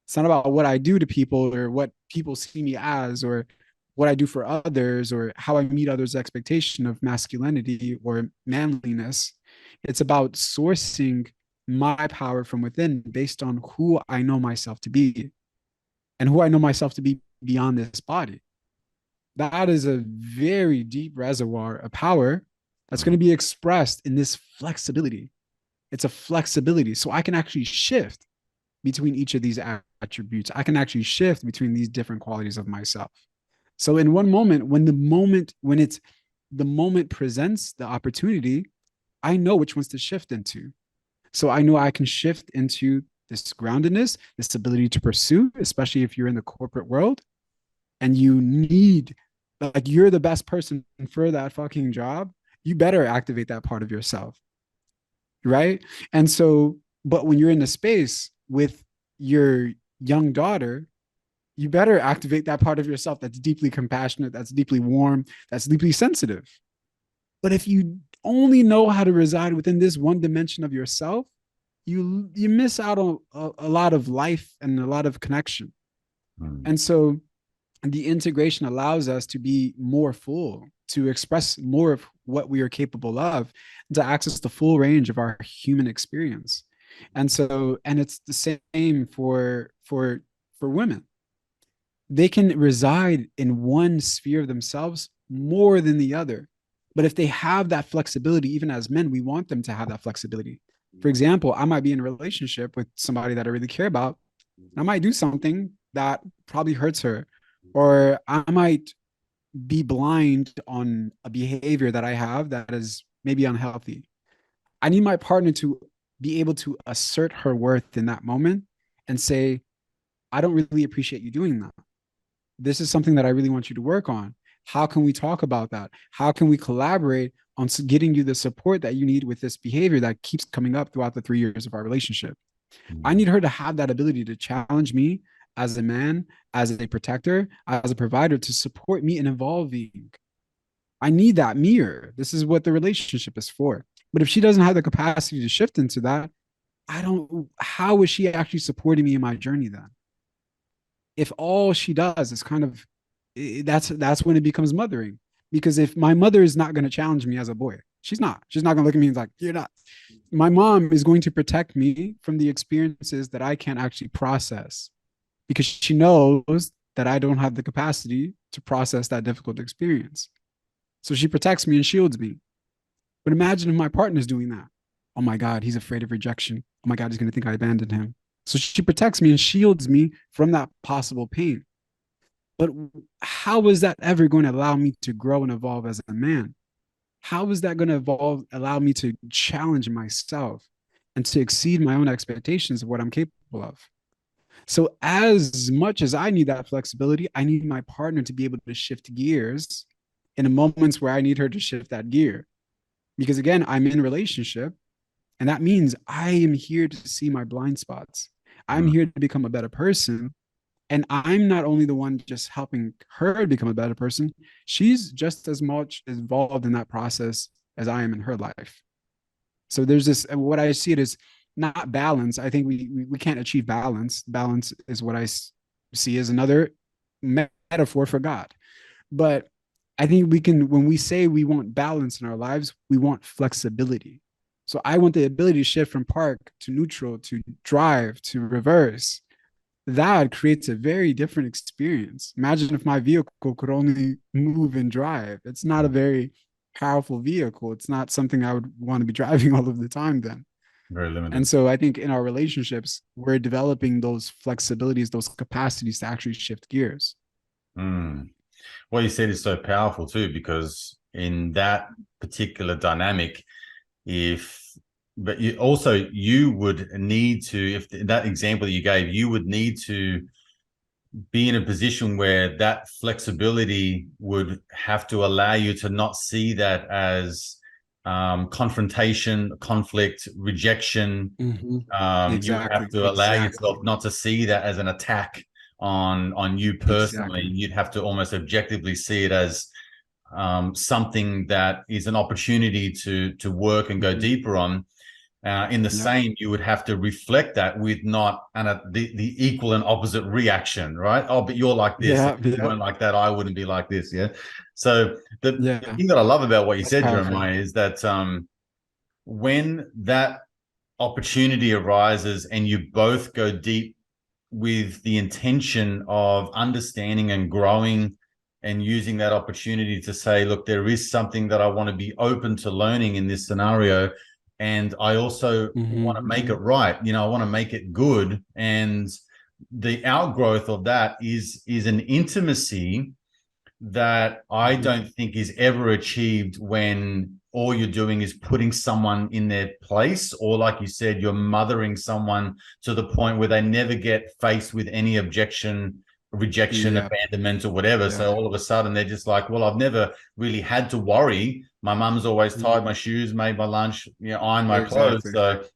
It's not about what I do to people or what people see me as or what I do for others or how I meet others' expectation of masculinity or manliness. It's about sourcing my power from within based on who I know myself to be and who I know myself to be beyond this body. That is a very deep reservoir of power that's going to be expressed in this flexibility. It's a flexibility. So I can actually shift between each of these attributes. I can actually shift between these different qualities of myself. So in one moment, when it's the moment presents the opportunity, I know which ones to shift into. So I know I can shift into this groundedness, this ability to pursue, especially if you're in the corporate world and you need, like, you're the best person for that fucking job. You better activate that part of yourself. Right. And so, but when you're in the space with your young daughter, you better activate that part of yourself that's deeply compassionate, that's deeply warm, that's deeply sensitive. But if you only know how to reside within this one dimension of yourself, you miss out on a lot of life and a lot of connection. Mm. And so the integration allows us to be more full, to express more of what we are capable of, and to access the full range of our human experience. And so, and it's the same for women. They can reside in one sphere of themselves more than the other. But if they have that flexibility, even as men, we want them to have that flexibility. For example, I might be in a relationship with somebody that I really care about. I might do something that probably hurts her, or I might be blind on a behavior that I have that is maybe unhealthy. I need my partner to be able to assert her worth in that moment and say, I don't really appreciate you doing that. This is something that I really want you to work on. How can we talk about that? How can we collaborate on getting you the support that you need with this behavior that keeps coming up throughout the 3 years of our relationship? I need her to have that ability to challenge me as a man, as a protector, as a provider, to support me in evolving. I need that mirror. This is what the relationship is for. But if she doesn't have the capacity to shift into that, I don't, how is she actually supporting me in my journey then? If all she does is kind of, that's when it becomes mothering. Because if my mother is not going to challenge me as a boy, she's not going to look at me and like, you're not. My mom is going to protect me from the experiences that I can't actually process because she knows that I don't have the capacity to process that difficult experience. So she protects me and shields me. But imagine if my partner's doing that. Oh my God, he's afraid of rejection. Oh my God, he's going to think I abandoned him. So she protects me and shields me from that possible pain. But how is that ever going to allow me to grow and evolve as a man? How is that going to allow me to challenge myself and to exceed my own expectations of what I'm capable of? So, as much as I need that flexibility, I need my partner to be able to shift gears in the moments where I need her to shift that gear. Because again, I'm in a relationship, and that means I am here to see my blind spots. I'm Mm. here to become a better person. And I'm not only the one just helping her become a better person, she's just as much involved in that process as I am in her life. So there's this, what I see it as not balance. I think we can't achieve balance. Balance is what I see as another metaphor for God. But I think we can, when we say we want balance in our lives, we want flexibility. So I want the ability to shift from park to neutral to drive to reverse. That creates a very different experience. Imagine if my vehicle could only move and drive. It's not a very powerful vehicle. It's not something I would want to be driving all of the time then. Very And limited. so I think in our relationships, we're developing those flexibilities, those capacities to actually shift gears. Mm. What you said is so powerful too, because in that particular dynamic, if but you also you would need to, if that example that you gave, you would need to be in a position where that flexibility would have to allow you to not see that as confrontation, conflict, rejection. Mm-hmm. You would have Exactly. to allow yourself Exactly. not to see that as an attack on you personally. Exactly. You'd have to almost objectively see it as something that is an opportunity to work and go Mm-hmm. deeper on. In the Yep. same, you would have to reflect that with not the equal and opposite reaction, right? Oh, but you're like this. If Yeah. you Yeah. weren't like that, I wouldn't be like this. Yeah. So the Yeah. thing that I love about what you That's said, powerful. Jeremiah, is that when that opportunity arises and you both go deep with the intention of understanding and growing and using that opportunity to say, look, there is something that I want to be open to learning in this scenario. And I also want to make it Mm-hmm. right. I want to make it good. And the outgrowth of that is an intimacy that I Mm-hmm. don't think is ever achieved when all you're doing is putting someone in their place, or like you said, you're mothering someone to the point where they never get faced with any objection, rejection, Yep. abandonment, or whatever. Yep. So all of a sudden they're just like, well, I've never really had to worry. My mum's always tied my Mm-hmm. shoes, made my lunch, ironed my clothes. Exactly.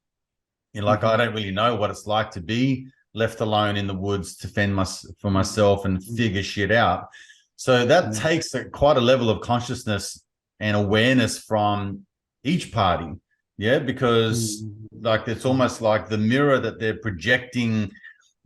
So like I Mm-hmm. don't really know what it's like to be left alone in the woods to fend for myself and Mm-hmm. figure shit out. So that Yeah. takes quite a level of consciousness and awareness from each party. Yeah, because like it's Mm-hmm. almost like the mirror that they're projecting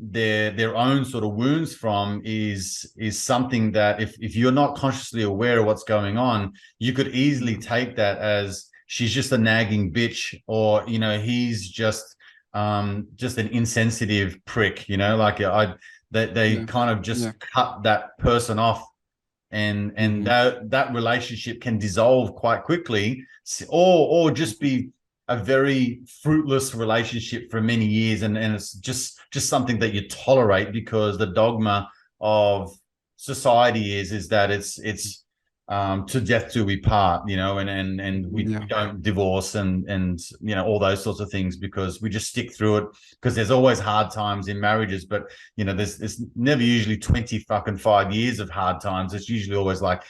their own sort of wounds from is something that if you're not consciously aware of what's going on, you could easily Yeah. take that as she's just a nagging bitch, or he's just an insensitive prick, like they Yeah. kind of Yeah. just cut that person off, and Mm-hmm. that relationship can dissolve quite quickly, or just be a very fruitless relationship for many years, and it's just something that you tolerate because the dogma of society is that it's to death do we part, and we Yeah. don't divorce and all those sorts of things because we just stick through it because there's always hard times in marriages, but there's never usually 20 fucking 5 years of hard times. It's usually always like,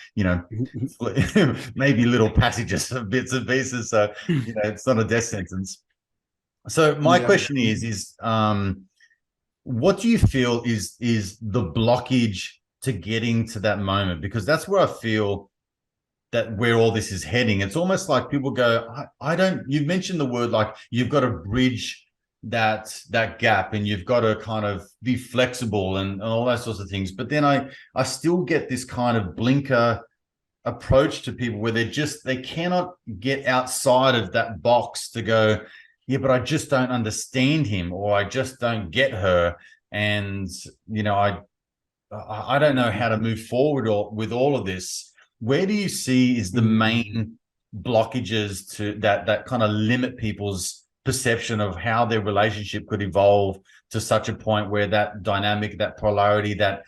maybe little passages of bits and pieces. So, it's not a death sentence. So my Yeah. question is what do you feel is the blockage to getting to that moment? Because that's where I feel that where all this is heading. It's almost like people go, I don't, you've mentioned the word like you've got to bridge that gap and you've got to kind of be flexible and all those sorts of things. But then I still get this kind of blinker approach to people where they cannot get outside of that box to go, yeah, but I just don't understand him or I just don't get her. And, I don't know how to move forward with all of this. Where do you see is the Mm-hmm. main blockages to that kind of limit people's perception of how their relationship could evolve to such a point where that dynamic, that polarity, that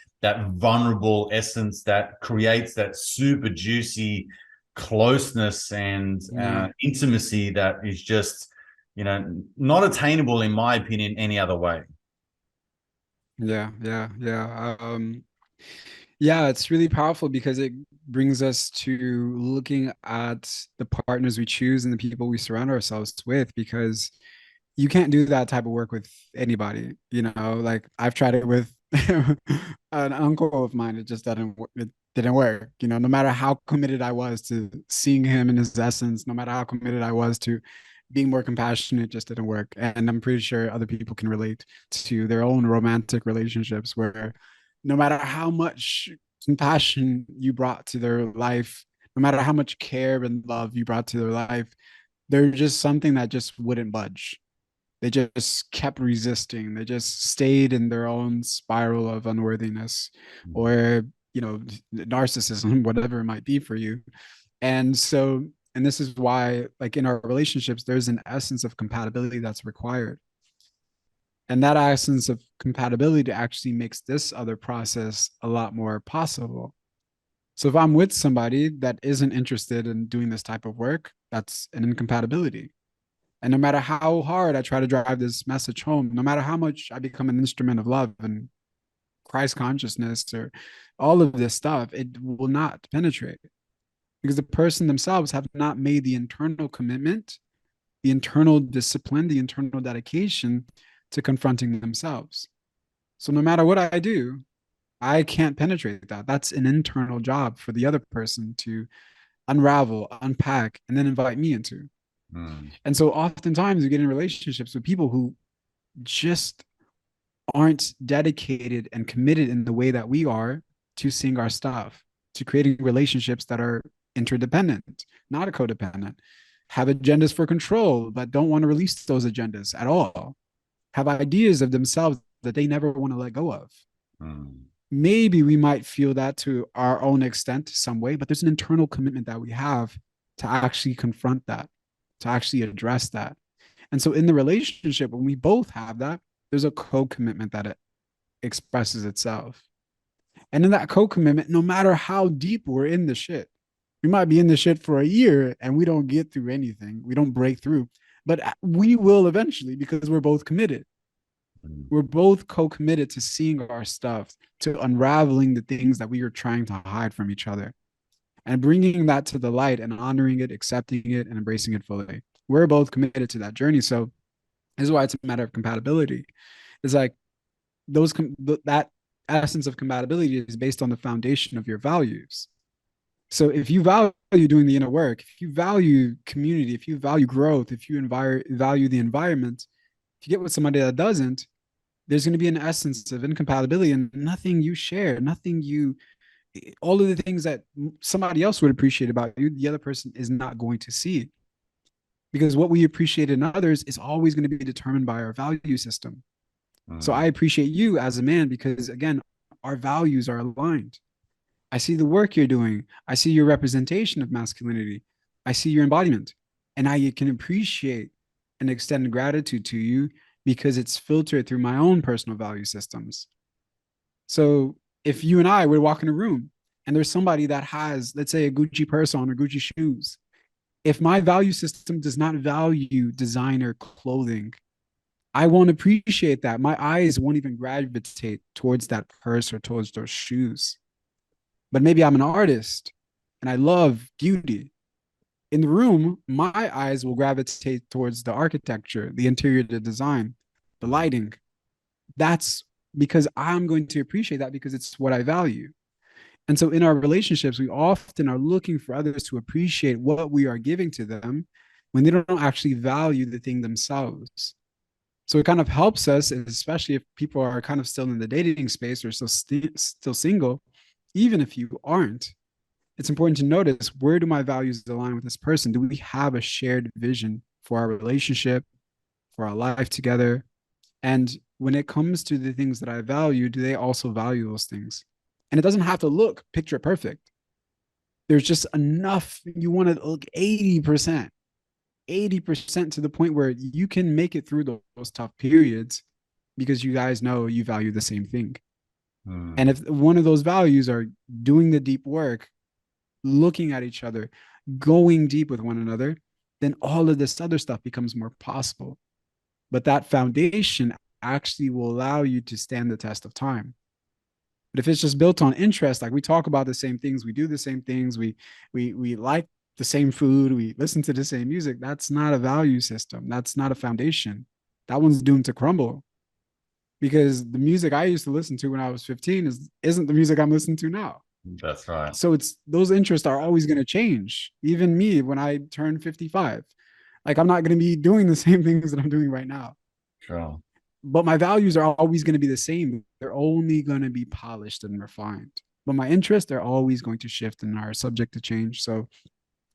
vulnerable essence that creates that super juicy closeness and Yeah. intimacy that is just, not attainable, in my opinion, any other way. Yeah. Yeah. Yeah. Yeah, it's really powerful because it brings us to looking at the partners we choose and the people we surround ourselves with because you can't do that type of work with anybody. Like I've tried it with an uncle of mine. It just didn't work. No matter how committed I was to seeing him in his essence, no matter how committed I was to being more compassionate, it just didn't work. And I'm pretty sure other people can relate to their own romantic relationships where no matter how much compassion you brought to their life, no matter how much care and love you brought to their life, they're just something that just wouldn't budge. They just kept resisting. They just stayed in their own spiral of unworthiness or, narcissism, whatever it might be for you. And so And this is why, like in our relationships, there's an essence of compatibility that's required. And that essence of compatibility actually makes this other process a lot more possible. So if I'm with somebody that isn't interested in doing this type of work, that's an incompatibility. And no matter how hard I try to drive this message home, no matter how much I become an instrument of love and Christ consciousness or all of this stuff, it will not penetrate because the person themselves have not made the internal commitment, the internal discipline, the internal dedication to confronting themselves. So no matter what I do, I can't penetrate that. That's an internal job for the other person to unravel, unpack, and then invite me into. Mm. And so oftentimes you get in relationships with people who just aren't dedicated and committed in the way that we are to seeing our stuff, to creating relationships that are interdependent, not a codependent, have agendas for control, but don't want to release those agendas at all, have ideas of themselves that they never want to let go of. Mm. Maybe we might feel that to our own extent some way, but there's an internal commitment that we have to actually confront that, to actually address that. And so in the relationship, when we both have that, there's a co-commitment that it expresses itself. And in that co-commitment, no matter how deep we're in the shit, we might be in the shit for a year and we don't get through anything. We don't break through, but we will eventually because we're both committed. Mm. We're both co-committed to seeing our stuff, to unraveling the things that we are trying to hide from each other and bringing that to the light and honoring it, accepting it, and embracing it fully. We're both committed to that journey. So this is why it's a matter of compatibility. It's like those that essence of compatibility is based on the foundation of your values. So if you value doing the inner work, if you value community, if you value growth, if you value the environment, if you get with somebody that doesn't, there's going to be an essence of incompatibility and nothing you share, nothing you, all of the things that somebody else would appreciate about you, the other person is not going to see. Because what we appreciate in others is always going to be determined by our value system. So Mm. I appreciate you as a man because, again, our values are aligned. I see the work you're doing. I see your representation of masculinity. I see your embodiment. And I can appreciate and extend gratitude to you because it's filtered through my own personal value systems. So if you and I were to walk in a room and there's somebody that has, let's say, a Gucci purse on or Gucci shoes, if my value system does not value designer clothing, I won't appreciate that. My eyes won't even gravitate towards that purse or towards those shoes. But maybe I'm an artist and I love beauty. In the room, my eyes will gravitate towards the architecture, the interior, the design, the lighting. That's because I'm going to appreciate that because it's what I value. And so in our relationships, we often are looking for others to appreciate what we are giving to them when they don't actually value the thing themselves. So it kind of helps us, especially if people are kind of still in the dating space or still single, even if you aren't, it's important to notice where do my values align with this person? Do we have a shared vision for our relationship, for our life together? And when it comes to the things that I value, do they also value those things? And it doesn't have to look picture perfect. There's just enough. You want to look 80%, 80% to the point where you can make it through those tough periods because you guys know you value the same thing. And Mm. if one of those values are doing the deep work, looking at each other, going deep with one another, then all of this other stuff becomes more possible. But that foundation actually will allow you to stand the test of time. But if it's just built on interest, like we talk about the same things, we do the same things, we like the same food, we listen to the same music, that's not a value system. That's not a foundation. That one's doomed to crumble because the music I used to listen to when I was 15 isn't the music I'm listening to now. That's right. So it's those interests are always going to change. Even me when I turn 55, like I'm not going to be doing the same things that I'm doing right now. Sure. But my values are always going to be the same. They're only going to be polished and refined. But my interests are always going to shift and are subject to change. So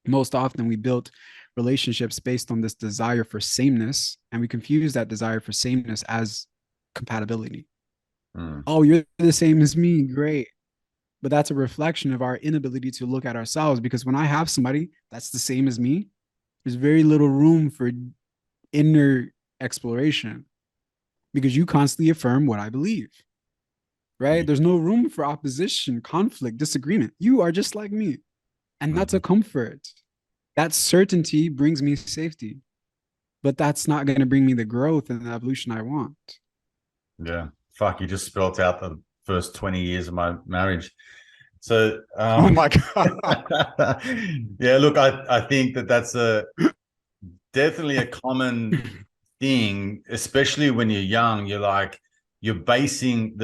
most often we build relationships based on this desire for sameness, and we confuse that desire for sameness as compatibility. Mm. Oh, you're the same as me. Great. but that's a reflection of our inability to look at ourselves. Because when I have somebody that's the same as me, there's very little room for inner exploration because you constantly affirm what I believe, right? There's no room for opposition, conflict, disagreement. You are just like me. And that's a Mhm. comfort. That certainty brings me safety, but that's not going to bring me the growth and the evolution I want. Yeah. Fuck, you just spelt out the first 20 years of my marriage. So, Oh my God. yeah, look, I think that that's definitely a common thing, especially when you're young. You're like, you're basing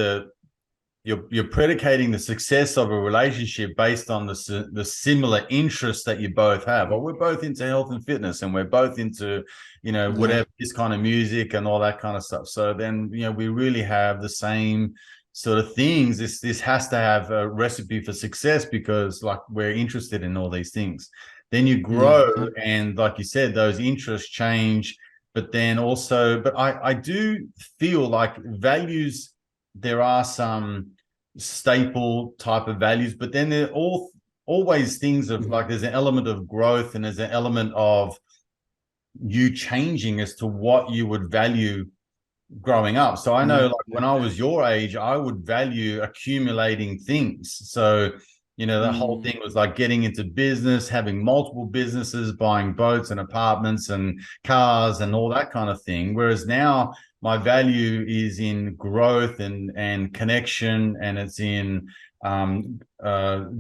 you're predicating the success of a relationship based on the similar interests that you both have. Well, we're both into health and fitness, and we're both into, Yeah. whatever, this kind of music and all that kind of stuff. So then, we really have the same sort of things. This has to have a recipe for success because, like, we're interested in all these things. Then you grow, Yeah. and like you said, those interests change. But then also, but I do feel like values, there are some staple type of values, but then there are always things of, Mhm. like, there's an element of growth and there's an element of you changing as to what you would value growing up. So I know, Yeah. like, when I was your age, I would value accumulating things. So, the whole Mm. thing was like getting into business, having multiple businesses, buying boats and apartments and cars and all that kind of thing. Whereas now my value is in growth and connection, and it's in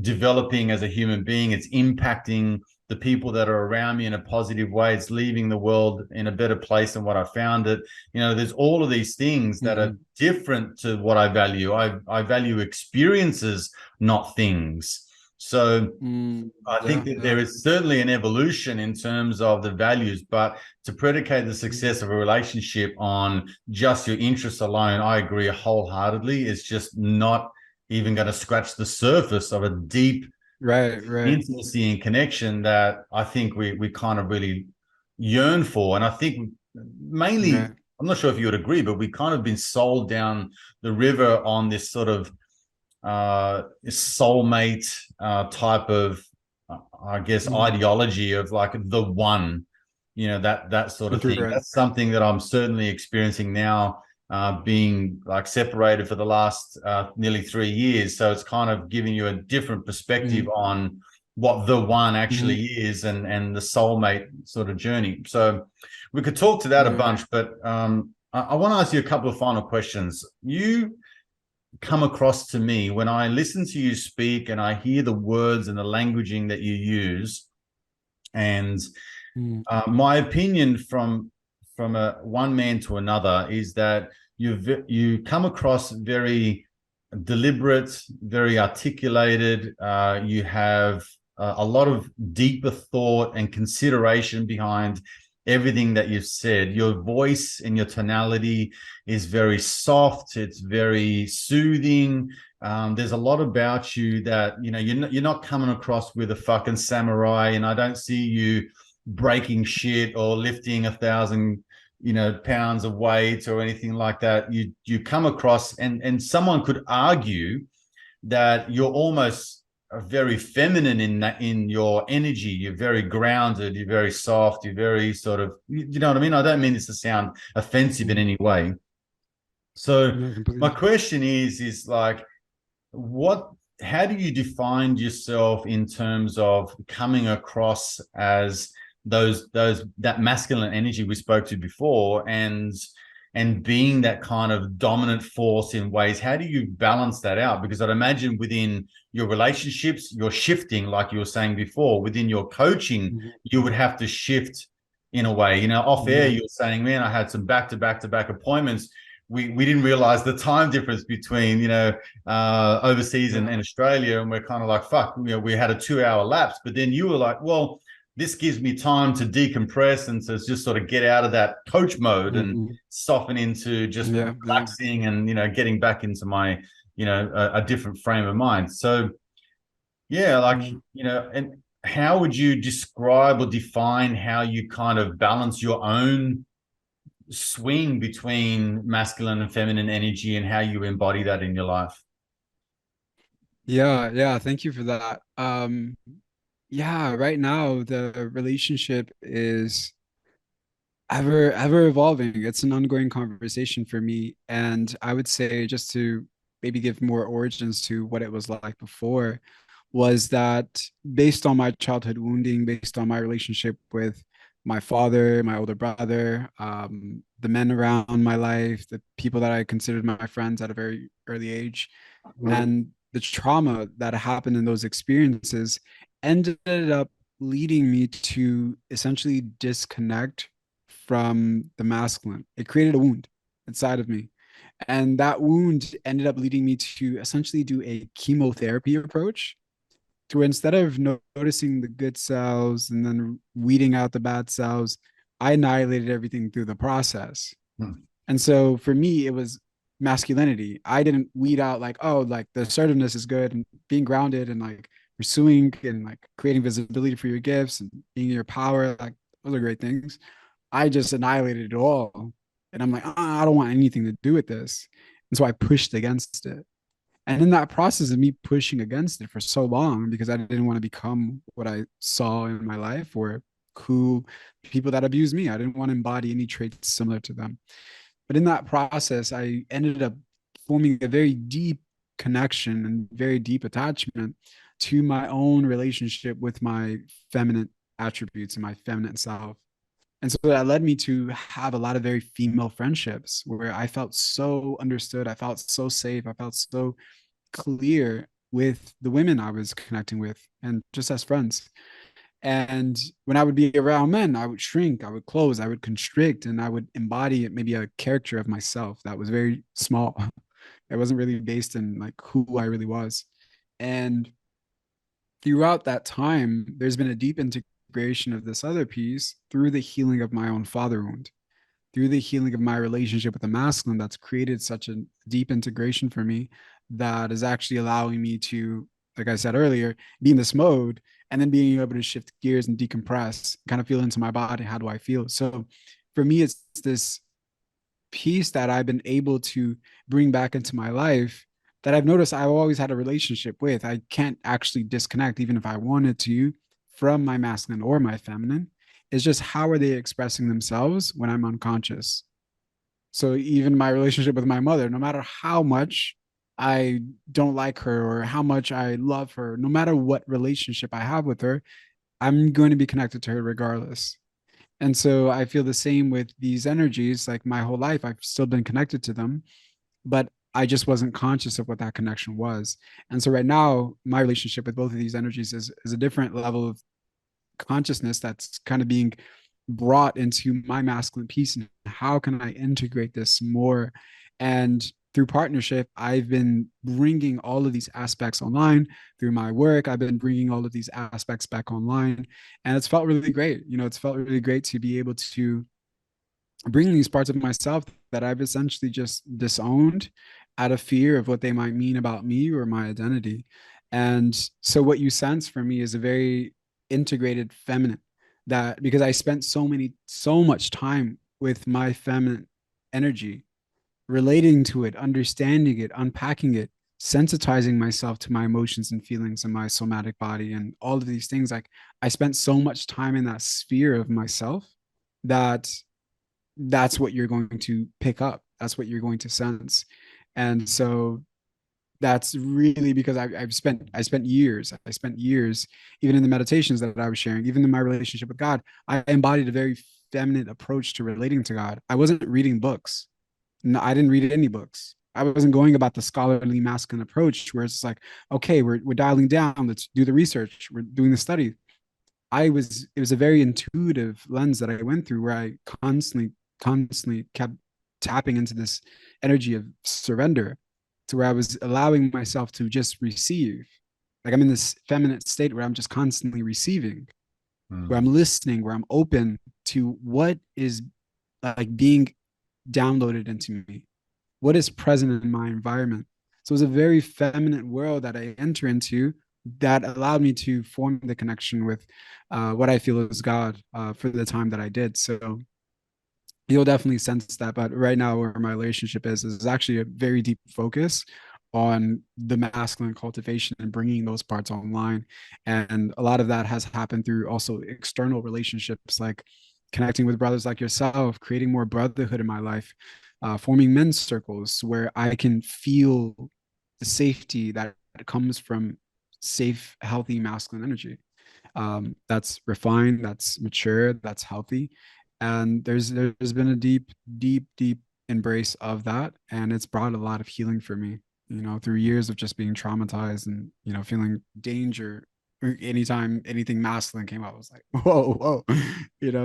developing as a human being. It's impacting the people that are around me in a positive way. It's leaving the world in a better place than what I found it. There's all of these things that are Mhm. different to what I value. I value experiences, not things. So Mm. I think Yeah. that there Yeah. is certainly an evolution in terms of the values, but to predicate the Mhm. success of a relationship on just your interests alone, I agree wholeheartedly. It's just not even going to scratch the surface of a deep Right. Right. intimacy and connection that I think we kind of really yearn for. And I think mainly, Right. I'm not sure if you would agree, but we kind of been sold down the river on this sort of soulmate type of, I guess, Mhm. ideology of, like, the one, that sort of thing. Interesting. That's something that I'm certainly experiencing now, being, like, separated for the last nearly 3 years. So it's kind of giving you a different perspective Mhm. on what the one Mhm. actually is, and the soulmate sort of journey. So we could talk to that a Yeah. bunch, but I want to ask you a couple of final questions. You come across to me when I listen to you speak and I hear the words and the languaging that you use, and Mhm. my opinion from a one man to another is that you come across very deliberate, very articulated. You have a lot of deeper thought and consideration behind everything that you've said. Your voice and your tonality is very soft. It's very soothing. There's a lot about you that, you're not coming across with a fucking samurai, and I don't see you breaking shit or lifting 1,000 pounds of weight or anything like that. You come across, and someone could argue that you're almost very feminine in your energy. You're very grounded, you're very soft, you're very sort of, you know what I mean? I don't mean this to sound offensive in Mhm. any way. So Yeah. my Completely. question is like, what how do you define yourself in terms of coming across as those that masculine energy we spoke to before, and being that kind of dominant force in ways? How do you balance that out? Because I'd imagine within your relationships you're shifting, like you were saying before. Within your coaching, Mhm. you would have to shift in a way. Off air Yeah. you were saying, man, I had some back to back to back appointments. We didn't realize the time difference between overseas and Yeah. Australia, and we're kind of like, fuck, we had a 2 hour lapse. But then you were like, well, this gives me time to decompress and to just sort of get out of that coach mode and Mhm. soften into just Yeah. Yeah. relaxing and getting back into my a different frame of mind. So yeah, like, Yeah. and how would you describe or define how you kind of balance your own swing between masculine and feminine energy, and how you embody that in your life? Yeah, thank you for that. Yeah, right now the relationship is ever evolving. It's an ongoing conversation for me. And I would say, just to maybe give more origins to what it was like before, was that based on my childhood wounding, based on my relationship with my father, my older brother, the men around my life, the people that I considered my friends at a very early age, and the trauma that happened in those experiences ended up leading me to essentially disconnect from the masculine. It created a wound inside of me. And that wound ended up leading me to essentially do a chemotherapy approach, to where instead of noticing the good cells and then weeding out the bad cells, I annihilated everything through the process. Hmm. And so for me, it was masculinity. I didn't weed out like, oh, like the assertiveness is good and being grounded and like pursuing and like creating visibility for your gifts and being in your power. Like those are great things. I just annihilated it all. And I'm like, I don't want anything to do with this. And so I pushed against it. And in that process of me pushing against it for so long, because I didn't want to become what I saw in my life or who people that abused me, I didn't want to embody any traits similar to them. But in that process, I ended up forming a very deep connection and very deep attachment to my own relationship with my feminine attributes and my feminine self. And so that led me to have a lot of very female friendships where I felt so understood. I felt so safe. I felt so clear with the women I was connecting with and just as friends. And when I would be around men, I would shrink, I would close, I would constrict, and I would embody maybe a character of myself that was very small. It wasn't really based in like who I really was. And throughout that time, there's been a deep integration of this other piece through the healing of my own father wound, through the healing of my relationship with the masculine that's created such a deep integration for me that is actually allowing me to, like I said earlier, be in this mode and then being able to shift gears and decompress, kind of feel into my body. How do I feel? So for me, it's this piece that I've been able to bring back into my life that I've noticed I've always had a relationship with. I can't actually disconnect, even if I wanted to, from my masculine or my feminine. It's just how are they expressing themselves when I'm unconscious? So even my relationship with my mother, no matter how much I don't like her or how much I love her, no matter what relationship I have with her, I'm going to be connected to her regardless. And so I feel the same with these energies. Like my whole life, I've still been connected to them, but I just wasn't conscious of what that connection was. And so right now, my relationship with both of these energies is a different level of consciousness that's kind of being brought into my masculine piece. And how can I integrate this more? And through partnership, I've been bringing all of these aspects online through my work. I've been bringing all of these aspects back online. And it's felt really great. You know, it's felt really great to be able to bring these parts of myself that I've essentially just disowned out of fear of what they might mean about me or my identity. And so what you sense for me is a very integrated feminine, that because I spent so much time with my feminine energy, relating to it, understanding it, unpacking it, sensitizing myself to my emotions and feelings and my somatic body and all of these things. Like I spent so much time in that sphere of myself that that's what you're going to pick up. That's what you're going to sense. And so that's really because I spent years even in the meditations that I was sharing, even in my relationship with God, I embodied a very feminine approach to relating to God. I wasn't reading books. No, I didn't read any books. I wasn't going about the scholarly masculine approach where it's like, okay, we're dialing down, let's do the research, we're doing the study. It was a very intuitive lens that I went through where I constantly kept tapping into this energy of surrender, to where I was allowing myself to just receive. Like I'm in this feminine state where I'm just constantly receiving, where I'm Mm. listening, where I'm open to what is like being downloaded into me, what is present in my environment. So it's a very feminine world that I enter into that allowed me to form the connection with what I feel is God for the time that I did. So you'll definitely sense that. But right now, where my relationship is actually a very deep focus on the masculine cultivation and bringing those parts online. And a lot of that has happened through also external relationships, like connecting with brothers like yourself, creating more brotherhood in my life, forming men's circles where I can feel the safety that comes from safe, healthy masculine energy. That's refined, that's mature, that's healthy, and there's been a deep embrace of that, and it's brought a lot of healing for me. Through years of just being traumatized and feeling danger. Anytime anything masculine came up, I was like, whoa, whoa,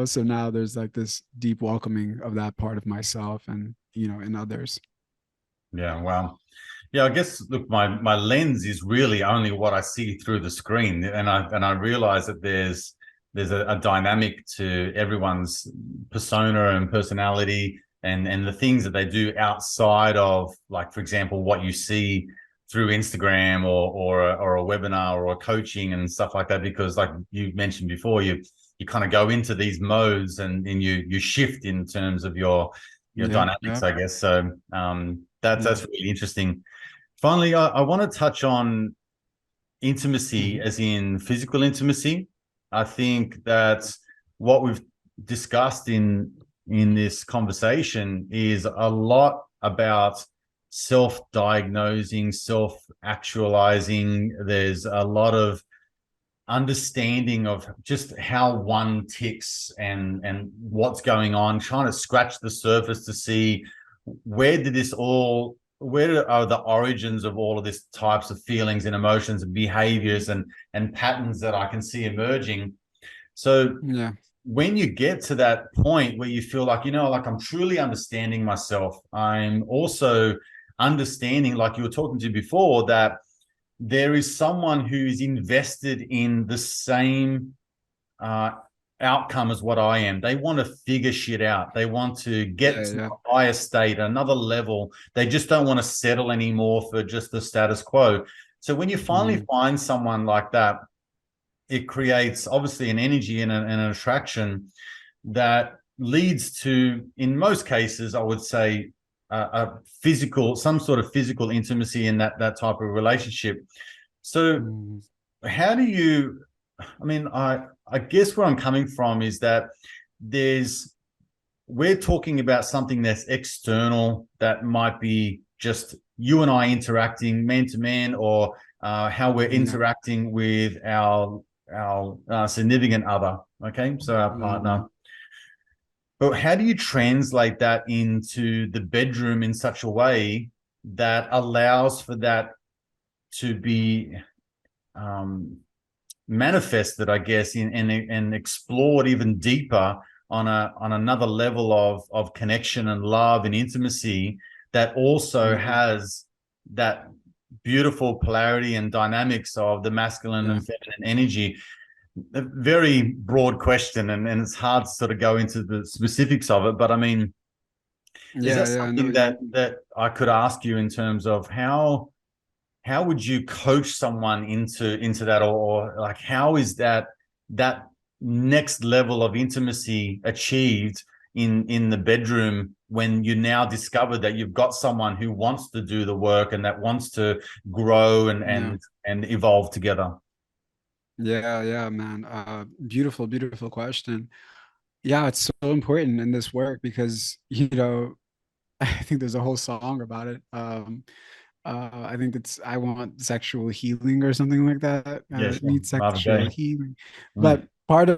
So now there's like this deep welcoming of that part of myself and in others. Yeah, wow. Yeah, I guess look, my lens is really only what I see through the screen, and I realize that there's a dynamic to everyone's persona and personality, and the things that they do outside of, like, for example, what you see through Instagram or a webinar or a coaching and stuff like that. Because, like you mentioned before, you kind of go into these modes, and you shift in terms of your Yeah, dynamics, yeah, I guess. So yeah. that's really interesting. Finally, I want to touch on intimacy, Mhm. as in physical intimacy. I think that what we've discussed in this conversation is a lot about self-diagnosing, self-actualizing. There's a lot of understanding of just how one ticks and what's going on, trying to scratch the surface to see where are the origins of all of these types of feelings and emotions and behaviors and patterns that I can see emerging. So Yeah, when you get to that point where you feel like, like I'm truly understanding myself, I'm also understanding, like you were talking to before, that there is someone who is invested in the same uh, outcome as what I am. They want to figure shit out. They want to get yeah, to yeah. a higher state, another level. They just don't want to settle anymore for just the status quo. So when you finally Mm, find someone like that, it creates obviously an energy and an attraction that leads to, in most cases, I would say, some sort of physical intimacy in that type of relationship. So mm, how do you, I mean, I guess where I'm coming from is that there's we're talking about something that's external, that might be just you and I interacting man to man, or how we're yeah. interacting with our significant other. Okay, so our partner. Mm, But how do you translate that into the bedroom in such a way that allows for that to be um, manifested, I guess, and explored even deeper on another level of connection and love and intimacy, that also yeah, has that beautiful polarity and dynamics of the masculine yeah, and feminine energy? A very broad question, and it's hard to sort of go into the specifics of it, but I mean, is that yeah. I know something what you that I could ask you in terms of how would you coach someone into that, or like how is that next level of intimacy achieved in the bedroom, when you now discover that you've got someone who wants to do the work and that wants to grow and yeah. and evolve together? Yeah, yeah, man. Beautiful question. Yeah, it's so important in this work because, I think there's a whole song about it. I think it's I want sexual healing or something like that. Yeah, sure. Need Marvin sexual Gaye. healing. Mm. But part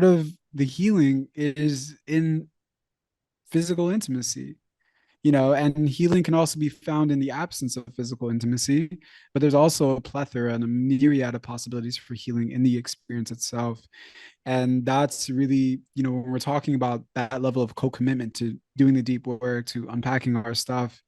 of the healing is in physical intimacy. And healing can also be found in the absence of physical intimacy, but there's also a plethora and a myriad of possibilities for healing in the experience itself. And that's really, when we're talking about that level of co-commitment to doing the deep work, to unpacking our stuff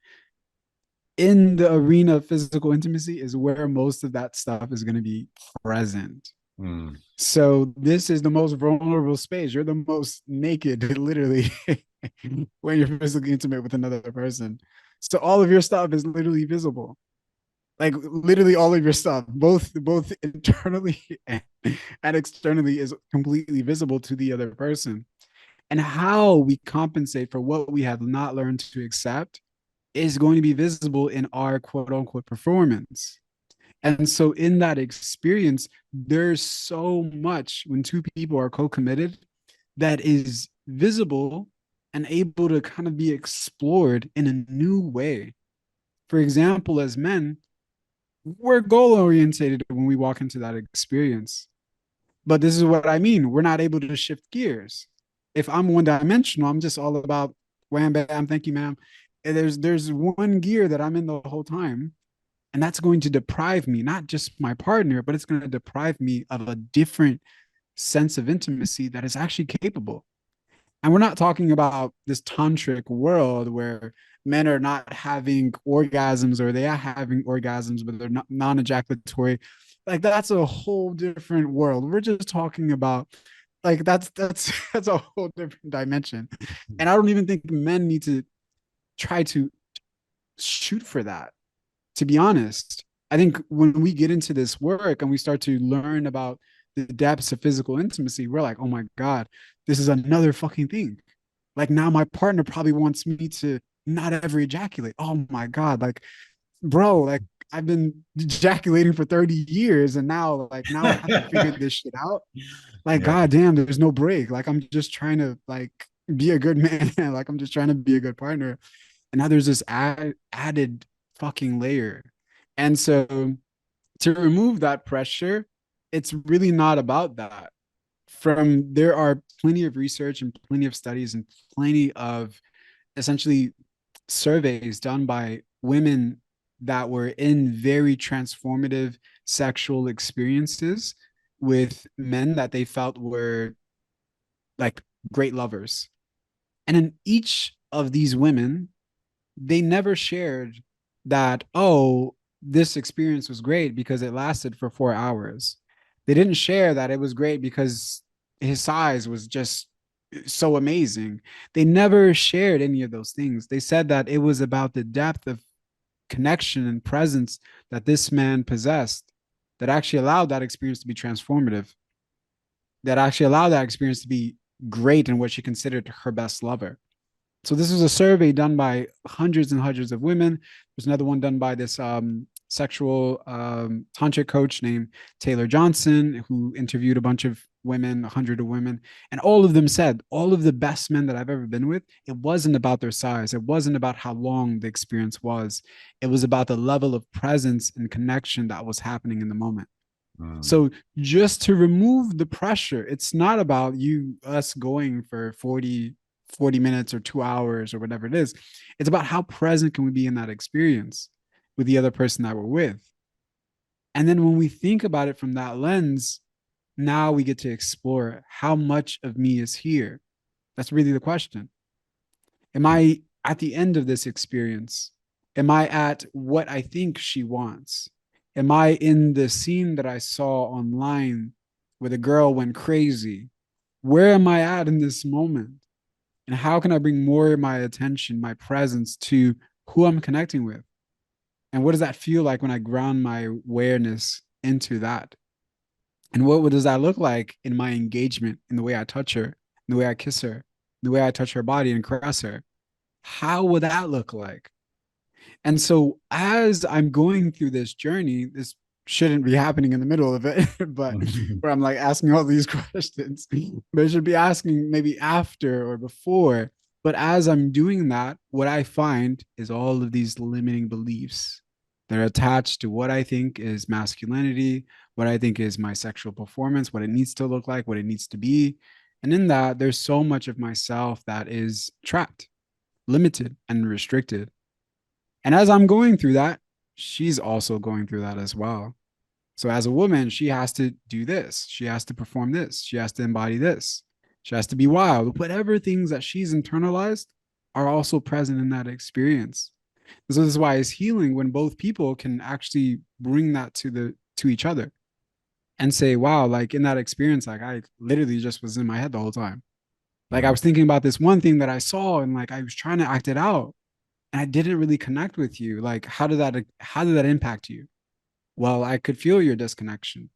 in the arena of physical intimacy is where most of that stuff is going to be present. Mm. So this is the most vulnerable space. You're the most naked, literally, when you're physically intimate with another person. So all of your stuff is literally visible. Like literally all of your stuff, both internally and externally, is completely visible to the other person. And how we compensate for what we have not learned to accept is going to be visible in our quote unquote performance. And so in that experience, there's so much when two people are co-committed that is visible and able to kind of be explored in a new way. For example, as men, we're goal orientated when we walk into that experience. But this is what I mean. We're not able to shift gears. If I'm one dimensional, I'm just all about wham bam, thank you, ma'am. And there's one gear that I'm in the whole time. And that's going to deprive me, not just my partner, but it's going to deprive me of a different sense of intimacy that is actually capable. And we're not talking about this tantric world where men are not having orgasms or they are having orgasms, but they're not non-ejaculatory. Like that's a whole different world. We're just talking about like that's a whole different dimension. And I don't even think men need to try to shoot for that, to be honest. I think when we get into this work and we start to learn about the depths of physical intimacy, we're like, oh my God, this is another fucking thing. Like now my partner probably wants me to not ever ejaculate. Oh my God. Like, bro, like I've been ejaculating for 30 years and now I have to figure this shit out. Like, Yeah. God damn, there's no break. Like I'm just trying to like be a good man. Like I'm just trying to be a good partner. And now there's this added fucking layer. And so to remove that pressure, it's really not about that. From there are plenty of research and plenty of studies and plenty of essentially surveys done by women that were in very transformative sexual experiences with men that they felt were like great lovers. And in each of these women, they never shared that, oh, this experience was great because it lasted for 4 hours. They didn't share that it was great because his size was just so amazing. They never shared any of those things. They said that it was about the depth of connection and presence that this man possessed that actually allowed that experience to be transformative, that actually allowed that experience to be great in what she considered her best lover. So this was a survey done by hundreds and hundreds of women. There's another one done by this sexual tantric coach named Taylor Johnson, who interviewed a bunch of women, 100 of women, and all of them said, all of the best men that I've ever been with, it wasn't about their size, it wasn't about how long the experience was, it was about the level of presence and connection that was happening in the moment. Mm. So just to remove the pressure, it's not about us going for 40 minutes or 2 hours or whatever it is. It's about how present can we be in that experience with the other person that we're with. And then when we think about it from that lens, now we get to explore how much of me is here. That's really the question. Am I at the end of this experience? Am I at what I think she wants? Am I in the scene that I saw online where the girl went crazy? Where am I at in this moment? And how can I bring more of my attention, my presence to who I'm connecting with? And what does that feel like when I ground my awareness into that? And what does that look like in my engagement, in the way I touch her, in the way I kiss her, in the way I touch her body and caress her? How would that look like? And so as I'm going through this journey, this shouldn't be happening in the middle of it, but where I'm like asking all these questions, but I should be asking maybe after or before. But as I'm doing that, what I find is all of these limiting beliefs that are attached to what I think is masculinity, what I think is my sexual performance, what it needs to look like, what it needs to be. And in that, there's so much of myself that is trapped, limited, and restricted. And as I'm going through that, she's also going through that as well. So as a woman, she has to do this. She has to perform this. She has to embody this. She has to be wild. Whatever things that she's internalized are also present in that experience. And so this is why it's healing when both people can actually bring that to each other and say, wow, like in that experience, like I literally just was in my head the whole time. Like I Mm. was thinking about this one thing that I saw and like I was trying to act it out and I didn't really connect with you. Like, how did that impact you? Well, I could feel your disconnection.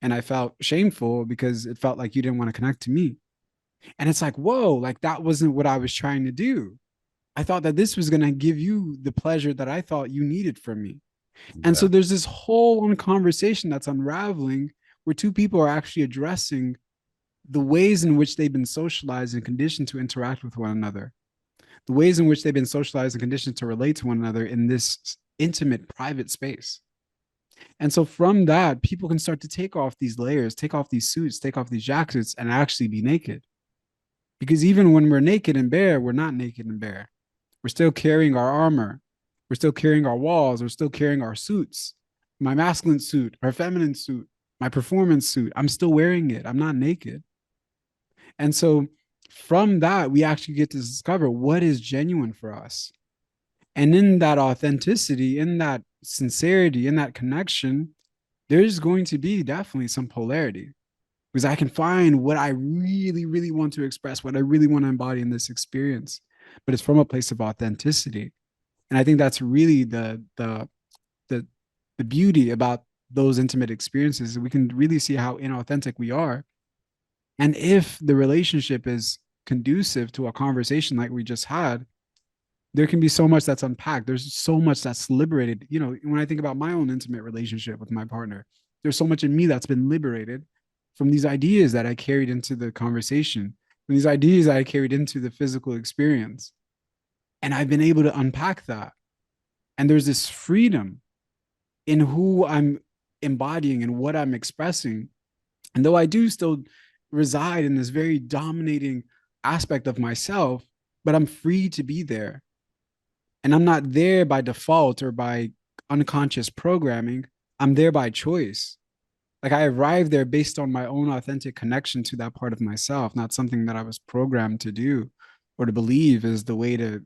And I felt shameful because it felt like you didn't want to connect to me. And it's like, whoa, like that wasn't what I was trying to do. I thought that this was going to give you the pleasure that I thought you needed from me. And Yeah. so there's this whole conversation that's unraveling where two people are actually addressing the ways in which they've been socialized and conditioned to interact with one another, the ways in which they've been socialized and conditioned to relate to one another in this intimate, private space. And so from that, people can start to take off these layers, take off these suits, take off these jackets, and actually be naked. Because even when we're naked and bare, we're not naked and bare. We're still carrying our armor. We're still carrying our walls. We're still carrying our suits. My masculine suit, our feminine suit, my performance suit. I'm still wearing it. I'm not naked. And so from that, we actually get to discover what is genuine for us. And in that authenticity, in that sincerity, in that connection, there's going to be definitely some polarity because I can find what I really, really want to express, what I really want to embody in this experience. But it's from a place of authenticity. And I think that's really the the beauty about those intimate experiences. We can really see how inauthentic we are. And if the relationship is conducive to a conversation like we just had, there can be so much that's unpacked. There's so much that's liberated. You know, when I think about my own intimate relationship with my partner, there's so much in me that's been liberated from these ideas that I carried into the conversation, from these ideas that I carried into the physical experience. And I've been able to unpack that. And there's this freedom in who I'm embodying and what I'm expressing. And though I do still reside in this very dominating aspect of myself, but I'm free to be there. And I'm not there by default or by unconscious programming. I'm there by choice. Like I arrived there based on my own authentic connection to that part of myself, not something that I was programmed to do or to believe is the way to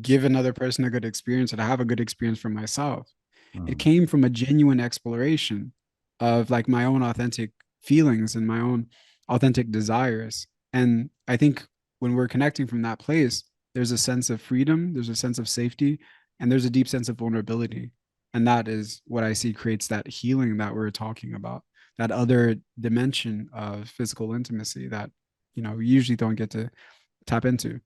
give another person a good experience or to have a good experience for myself. It Mm. came from a genuine exploration of like my own authentic feelings and my own authentic desires. And I think when we're connecting from that place, there's a sense of freedom, there's a sense of safety, and there's a deep sense of vulnerability. And that is what I see creates that healing that we're talking about, that other dimension of physical intimacy that, we usually don't get to tap into.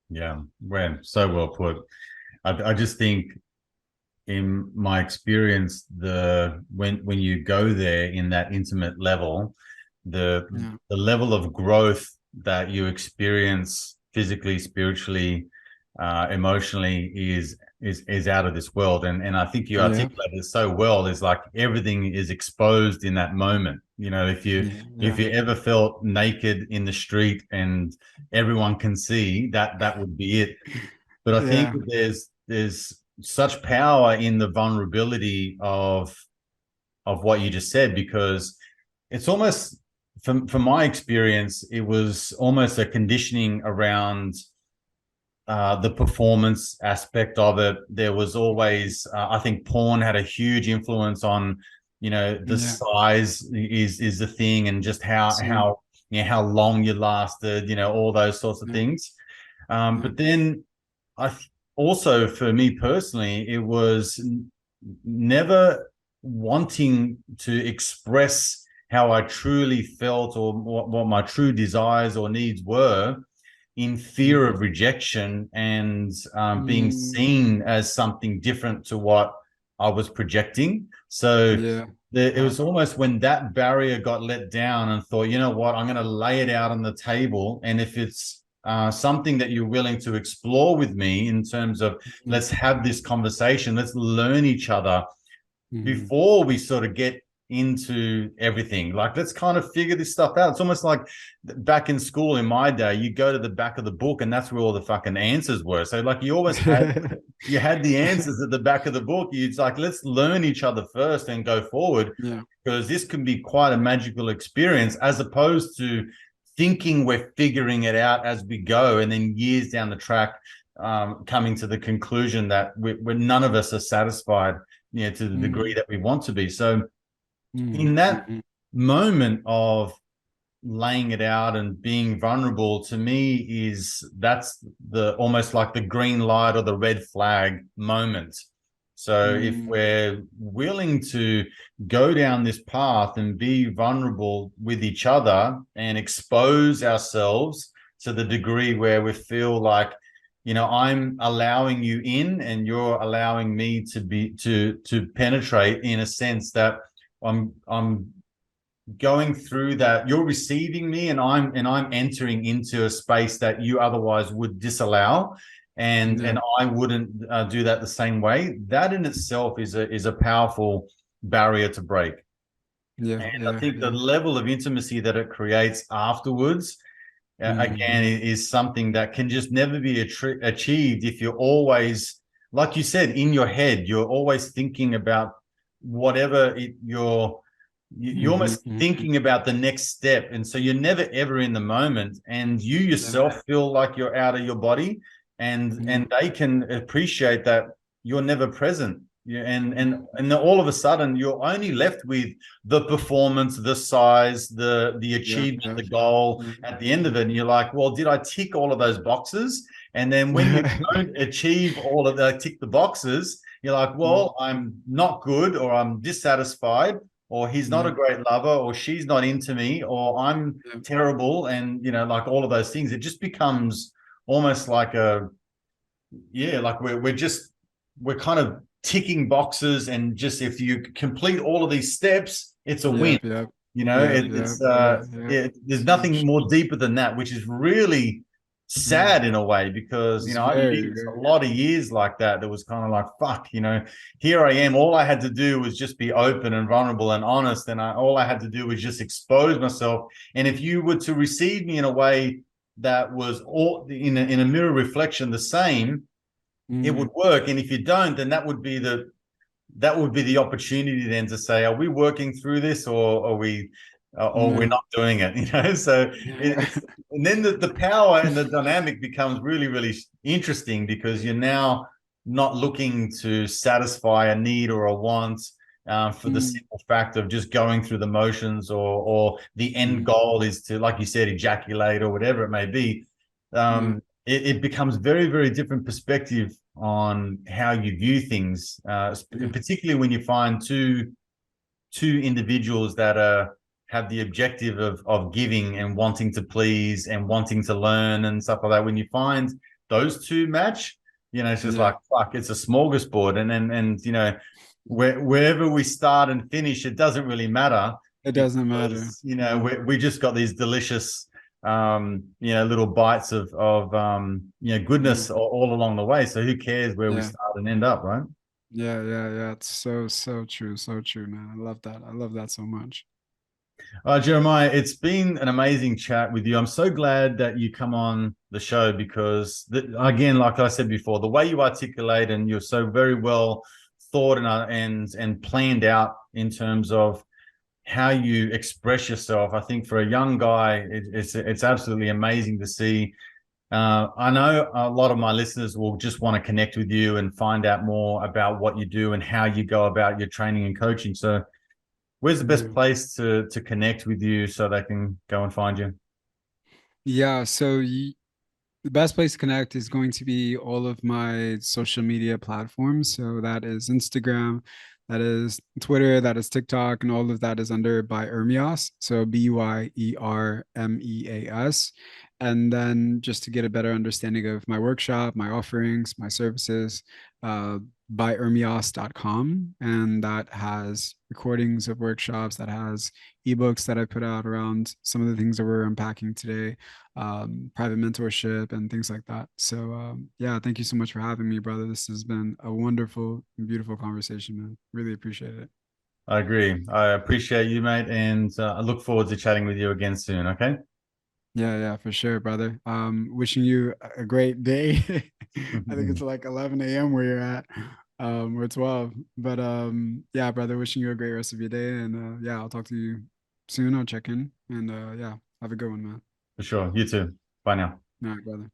Yeah, well, so well put. I just think in my experience, when you go there in that intimate level, the Yeah. the level of growth that you experience physically, spiritually, emotionally is out of this world. And I think you Yeah. articulated it so well. Is like everything is exposed in that moment. You know, Yeah. if Yeah. you ever felt naked in the street and everyone can see that, that would be it. But I think Yeah. there's such power in the vulnerability of what you just said, because it's almost, from my experience, it was almost a conditioning around the performance aspect of it. There was always, I think, porn had a huge influence on, the Yeah. size is the thing, and just how So, how long you lasted, all those sorts of yeah. things. Yeah. But then I also, for me personally, it was never wanting to express how I truly felt, or what my true desires or needs were, in fear of rejection and being Mm, seen as something different to what I was projecting. So yeah. it was almost when that barrier got let down and thought, you know what, I'm going to lay it out on the table. And if it's something that you're willing to explore with me in terms of, Mm, let's have this conversation, let's learn each other mm, before we sort of get into everything. Like, let's kind of figure this stuff out. It's almost like back in school in my day, you go to the back of the book and that's where all the fucking answers were. So like you always had, you had the answers at the back of the book. It's like, let's learn each other first and go forward, yeah. because this can be quite a magical experience, as opposed to thinking we're figuring it out as we go, and then years down the track, coming to the conclusion that we're none of us are satisfied, to the degree Mm, that we want to be. So mm, in that mm, moment of laying it out and being vulnerable, to me, that's the almost like the green light or the red flag moment. So if mm, we're willing to go down this path and be vulnerable with each other and expose ourselves to the degree where we feel like, I'm allowing you in and you're allowing me to penetrate, in a sense that I'm going through that. You're receiving me, and I'm entering into a space that you otherwise would disallow, Yeah. and I wouldn't do that the same way. That in itself is a powerful barrier to break. Yeah. And I Yeah. think the Yeah. level of intimacy that it creates afterwards, again, Mm-hmm. is something that can just never be achieved if you're always, like you said, in your head. You're always thinking about whatever you're Mm-hmm. almost Mm-hmm. thinking about the next step, and so you're never ever in the moment, and you Yeah. yourself feel like you're out of your body, Yeah. and they can appreciate that you're never present. Yeah, and all of a sudden you're only left with the performance, the size, the Yeah. achievement, Yeah. the goal Yeah. at the end of it. And you're like, well, did I tick all of those boxes? And then when you Yeah. don't achieve all of that, tick the boxes, you're like, Mm, well, I'm not good, or I'm dissatisfied, or he's not yeah. a great lover, or she's not into me, or I'm Yeah. terrible. And, like all of those things, it just becomes almost like like we're kind of ticking boxes. And just, if you complete all of these steps, it's a win. Yep. Yep. Yep. It, Yep. it's Yep. Yep. there's So nothing more deeper than that, which is really mm, sad in a way, because it's I very, lived a very. lot of years like that. That was kind of like, fuck, here I am. All I had to do was just be open and vulnerable and honest, and all I had to do was just expose myself. And if you were to receive me in a way that was all in a mirror reflection the same, it would Mm, work. And if you don't, then that would be the opportunity then to say, are we working through this, or are we, or we're yeah. not doing it? So Yeah. and then the power and the dynamic becomes really, really interesting, because you're now not looking to satisfy a need or a want, for the Mm, simple fact of just going through the motions, or the end mm, goal is to, like you said, ejaculate or whatever it may be. yeah. It becomes very, very different perspective on how you view things, Yeah. particularly when you find two individuals that have the objective of giving and wanting to please and wanting to learn and stuff like that. When you find those two match, it's just Yeah. like, fuck, it's a smorgasbord. And wherever we start and finish, it doesn't really matter, It doesn't matter. because Yeah. we just got these delicious, little bites of Yeah. goodness all along the way. So who cares where we Yeah. start and end up, right? Yeah. Yeah. Yeah. It's so, so true. So true, man. I love that. I love that so much. Jeremiah, it's been an amazing chat with you. I'm so glad that you come on the show, because, again, like I said before, the way you articulate, and you're so very well thought and planned out in terms of how you express yourself. I think for a young guy, it's absolutely amazing to see. I know a lot of my listeners will just want to connect with you and find out more about what you do and how you go about your training and coaching. So, where's the best Yeah. place to connect with you so they can go and find you? Yeah. So the best place to connect is going to be all of my social media platforms. So that is Instagram, that is Twitter, that is TikTok, and all of that is under by Ermias. So BYERMEAS. And then just to get a better understanding of my workshop, my offerings, my services, uh, byermias.com. And that has recordings of workshops, that has ebooks that I put out around some of the things that we're unpacking today, private mentorship and things like that. So yeah, thank you so much for having me, brother. This has been a wonderful and beautiful conversation, man. Really appreciate it. I agree. I appreciate you, mate, and I look forward to chatting with you again soon. Okay. Yeah, yeah, for sure, brother. Wishing you a great day. I think it's like 11 a.m. where you're at, or 12. But yeah, brother, wishing you a great rest of your day. And yeah, I'll talk to you soon. I'll check in. And yeah, have a good one, man. For sure. You too. Bye now. All right, brother.